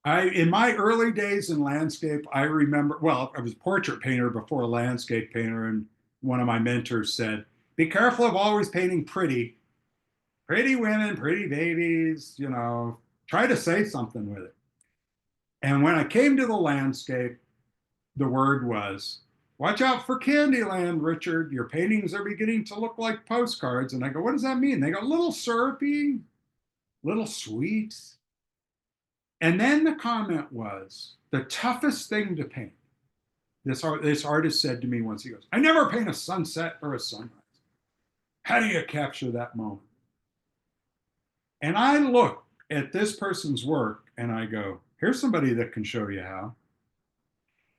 [SPEAKER 1] In my early days in landscape, I remember, well, I was a portrait painter before a landscape painter, and one of my mentors said, be careful of always painting pretty women, pretty babies, you know, try to say something with it. And when I came to the landscape, the word was, watch out for Candyland, Richard. Your paintings are beginning to look like postcards. And I go, what does that mean? They go, a little syrupy, little sweet. And then the comment was, the toughest thing to paint. This artist said to me once, he goes, I never paint a sunset or a sunrise. How do you capture that moment? And I look at this person's work and I go, here's somebody that can show you how.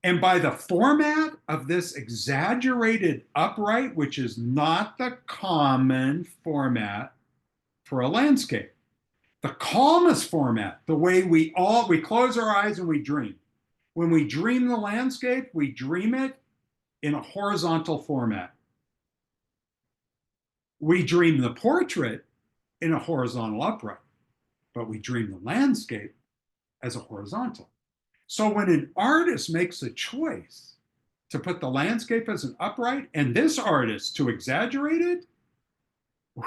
[SPEAKER 1] And by the format of this exaggerated upright, which is not the common format for a landscape, the calmest format, the way we close our eyes and we dream. When we dream the landscape, we dream it in a horizontal format. We dream the portrait in a horizontal upright, but we dream the landscape as a horizontal. So when an artist makes a choice to put the landscape as an upright and this artist to exaggerate it,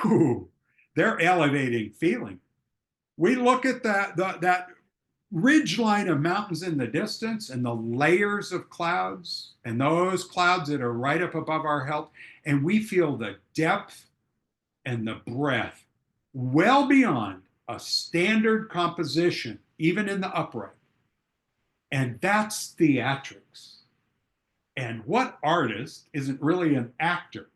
[SPEAKER 1] ooh, they're elevating feeling. We look at that ridge line of mountains in the distance and the layers of clouds and those clouds that are right up above our head, and we feel the depth and the breadth well beyond a standard composition, even in the upright. And that's theatrics. And what artist isn't really an actor?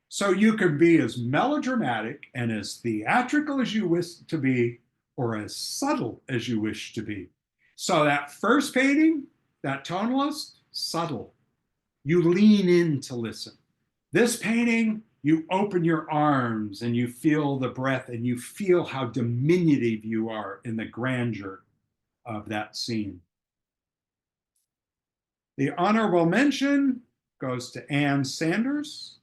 [SPEAKER 1] So you can be as melodramatic and as theatrical as you wish to be, or as subtle as you wish to be. So that first painting, that tonalist, subtle. You lean in to listen. This painting, you open your arms and you feel the breath and you feel how diminutive you are in the grandeur of that scene. The honorable mention goes to Ann Sanders.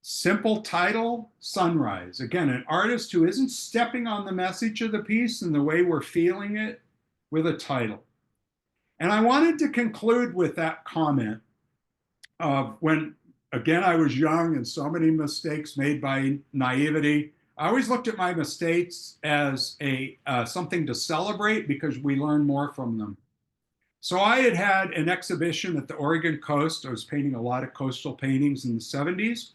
[SPEAKER 1] Simple title, Sunrise. Again, an artist who isn't stepping on the message of the piece and the way we're feeling it with a title. And I wanted to conclude with that comment of when, again, I was young and so many mistakes made by naivety. I always looked at my mistakes as something to celebrate because we learn more from them. So I had had an exhibition at the Oregon coast. I was painting a lot of coastal paintings in the 70s.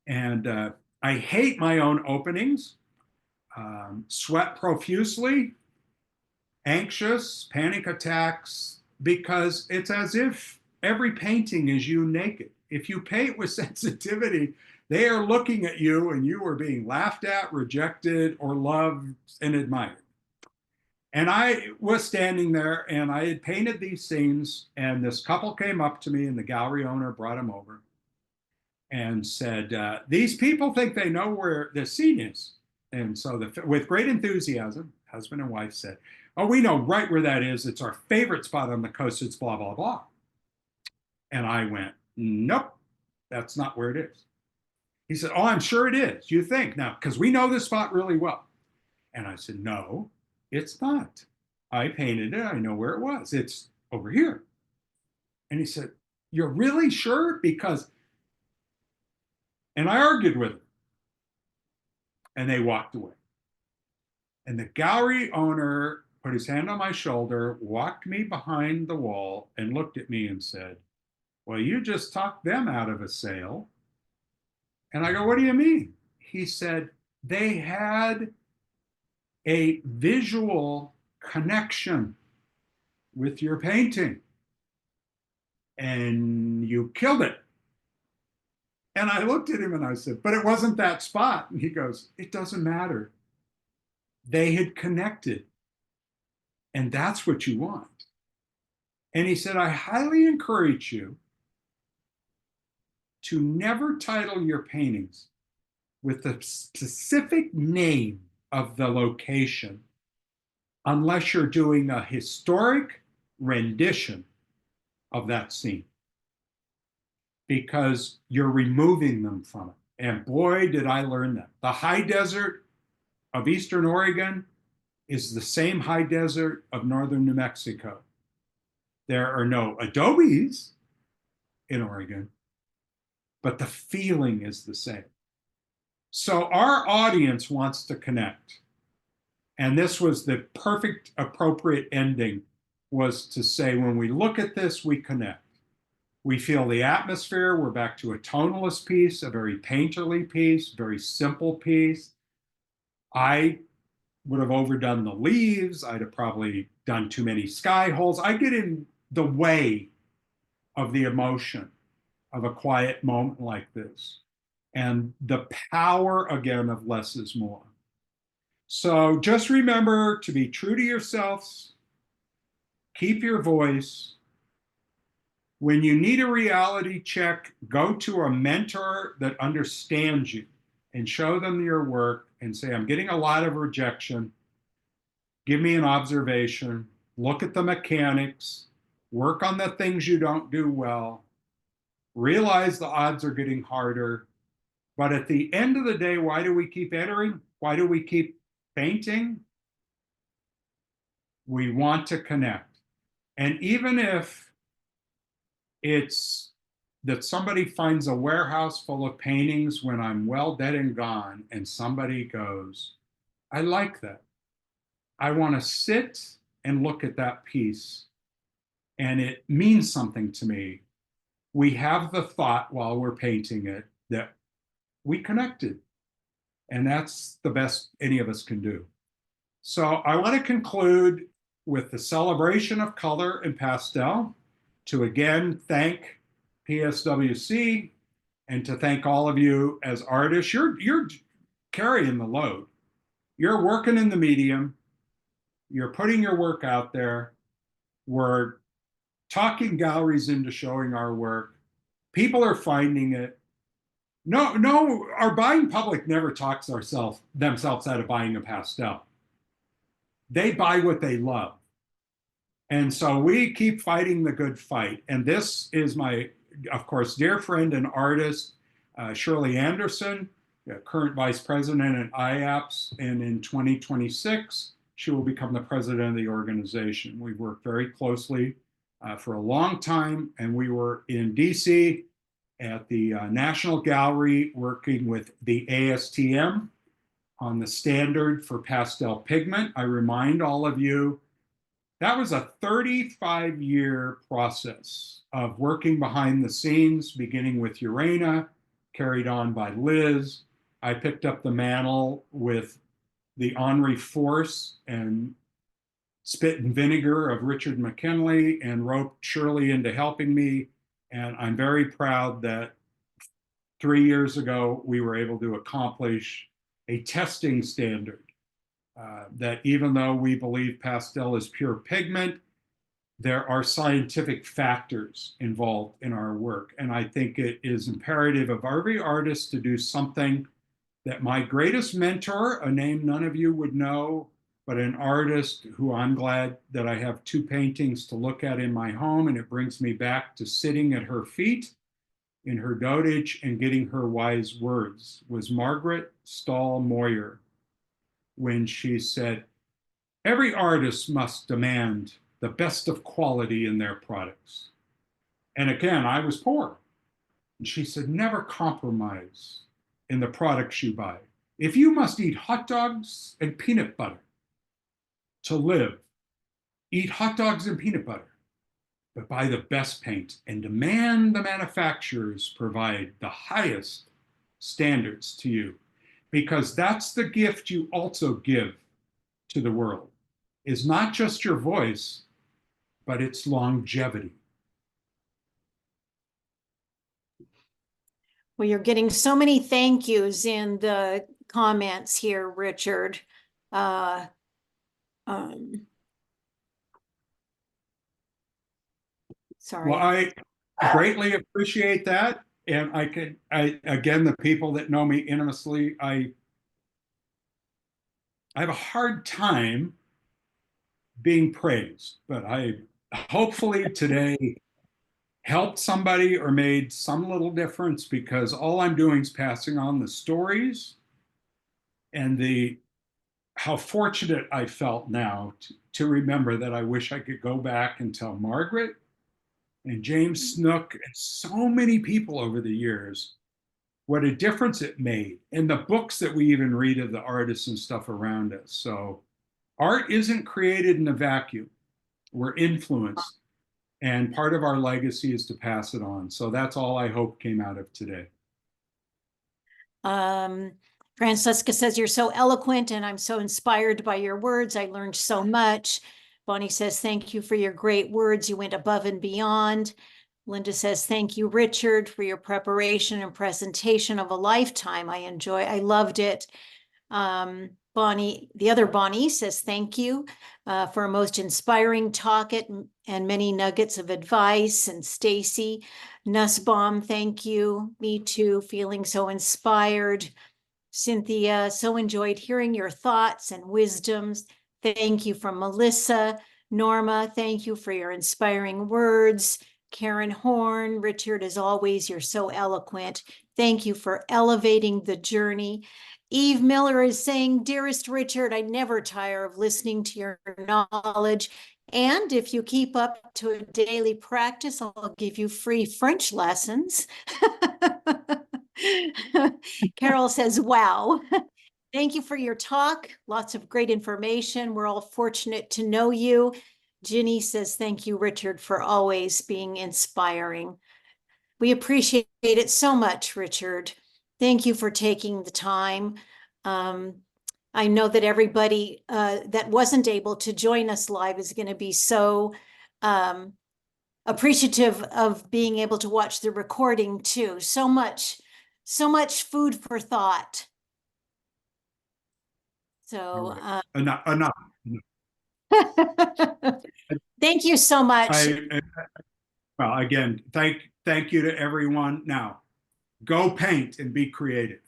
[SPEAKER 1] And I hate my own openings, sweat profusely, anxious, panic attacks, because it's as if every painting is you naked. If you paint with sensitivity, they are looking at you and you are being laughed at, rejected, or loved and admired. And I was standing there and I had painted these scenes, and this couple came up to me and the gallery owner brought them over and said, these people think they know where the scene is. And so with great enthusiasm, husband and wife said, oh, we know right where that is. It's our favorite spot on the coast. It's blah, blah, blah. And I went, nope, that's not where it is. He said, oh, I'm sure it is. You think now, because we know this spot really well. And I said, no, it's not. I painted it. I know where it was. It's over here. And he said, you're really sure? Because, and I argued with him. And they walked away. And the gallery owner put his hand on my shoulder, walked me behind the wall, and looked at me and said, well, you just talked them out of a sale. And I go, what do you mean? He said, they had a visual connection with your painting, and you killed it. And I looked at him and I said, but it wasn't that spot. And he goes, it doesn't matter. They had connected. And that's what you want. And he said, I highly encourage you to never title your paintings with the specific name of the location unless you're doing a historic rendition of that scene, because you're removing them from it. And boy, did I learn that. The high desert of Eastern Oregon is the same high desert of northern New Mexico. There are no adobes in Oregon, but the feeling is the same. So our audience wants to connect. And this was the perfect, appropriate ending, was to say, when we look at this, we connect. We feel the atmosphere. We're back to a tonalist piece, a very painterly piece, very simple piece. I would have overdone the leaves. I'd have probably done too many sky holes. I get in the way of the emotion of a quiet moment like this. And the power, again, of less is more. So just remember to be true to yourselves. Keep your voice. When you need a reality check, go to a mentor that understands you and show them your work and say, I'm getting a lot of rejection. Give me an observation. Look at the mechanics. Work on the things you don't do well. Realize the odds are getting harder. But at the end of the day, why do we keep entering? Why do we keep painting? We want to connect. And even if it's that somebody finds a warehouse full of paintings when I'm well dead and gone, and somebody goes, I like that. I want to sit and look at that piece, and it means something to me. We have the thought while we're painting it that we connected, and that's the best any of us can do. So I want to conclude with the celebration of color and pastel, to again thank PSWC and to thank all of you as artists. You're carrying the load. You're working in the medium. You're putting your work out there. We're talking galleries into showing our work. People are finding it. No, our buying public never talks themselves out of buying a pastel. They buy what they love. And so we keep fighting the good fight. And this is my, of course, dear friend and artist, Shirley Anderson, current vice president at IAPS. And in 2026, she will become the president of the organization. We've worked very closely for a long time. And we were in DC at the National Gallery working with the ASTM on the standard for pastel pigment. I remind all of you, that was a 35-year process of working behind the scenes, beginning with Urena, carried on by Liz. I picked up the mantle with the Henri Force and spit and vinegar of Richard McKinley and roped Shirley into helping me. And I'm very proud that 3 years ago, we were able to accomplish a testing standard that even though we believe pastel is pure pigment, there are scientific factors involved in our work. And I think it is imperative of every artist to do something that my greatest mentor, a name none of you would know, but an artist who I'm glad that I have 2 paintings to look at in my home, and it brings me back to sitting at her feet in her dotage and getting her wise words, was Margaret Stahl Moyer, when she said, every artist must demand the best of quality in their products. And again, I was poor. And she said, never compromise in the products you buy. If you must eat hot dogs and peanut butter to live, eat hot dogs and peanut butter, but buy the best paint and demand the manufacturers provide the highest standards to you, because that's the gift you also give to the world, is not just your voice, but its longevity.
[SPEAKER 2] Well, you're getting so many thank yous in the comments here, Richard. Sorry.
[SPEAKER 1] Well, I greatly appreciate that. And again, the people that know me intimately, I have a hard time being praised, but I hopefully today helped somebody or made some little difference, because all I'm doing is passing on the stories and how fortunate I felt now to remember that I wish I could go back and tell Margaret and James Snook and so many people over the years what a difference it made, and the books that we even read of the artists and stuff around us. So art isn't created in a vacuum. We're influenced, and part of our legacy is to pass it on. So that's all I hope came out of today.
[SPEAKER 2] Francesca says, you're so eloquent and I'm so inspired by your words. I learned so much. Bonnie says, thank you for your great words. You went above and beyond. Linda says, thank you, Richard, for your preparation and presentation of a lifetime. I loved it. Bonnie, the other Bonnie says, thank you for a most inspiring talk and many nuggets of advice. And Stacy Nussbaum, thank you. Me too, feeling so inspired. Cynthia, so enjoyed hearing your thoughts and wisdoms. Thank you from Melissa. Norma, thank you for your inspiring words. Karen Horn, Richard, as always, you're so eloquent. Thank you for elevating the journey. Eve Miller is saying, dearest Richard, I never tire of listening to your knowledge. And if you keep up to a daily practice, I'll give you free French lessons. Carol says, wow. Thank you for your talk. Lots of great information. We're all fortunate to know you. Ginny says, thank you, Richard, for always being inspiring. We appreciate it so much, Richard. Thank you for taking the time. I know that everybody that wasn't able to join us live is going to be so appreciative of being able to watch the recording too. So much food for thought. So
[SPEAKER 1] enough.
[SPEAKER 2] Thank you so much.
[SPEAKER 1] Well, again, thank you to everyone. Now, go paint and be creative.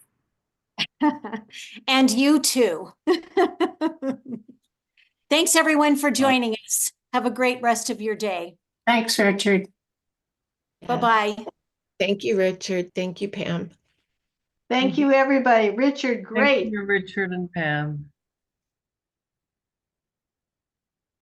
[SPEAKER 2] And you too. Thanks everyone for joining us. Have a great rest of your day.
[SPEAKER 3] Thanks, Richard.
[SPEAKER 2] Bye-bye.
[SPEAKER 4] Thank you, Richard. Thank you, Pam.
[SPEAKER 3] Thank you, everybody. Richard, great.
[SPEAKER 5] Thank you, Richard and Pam.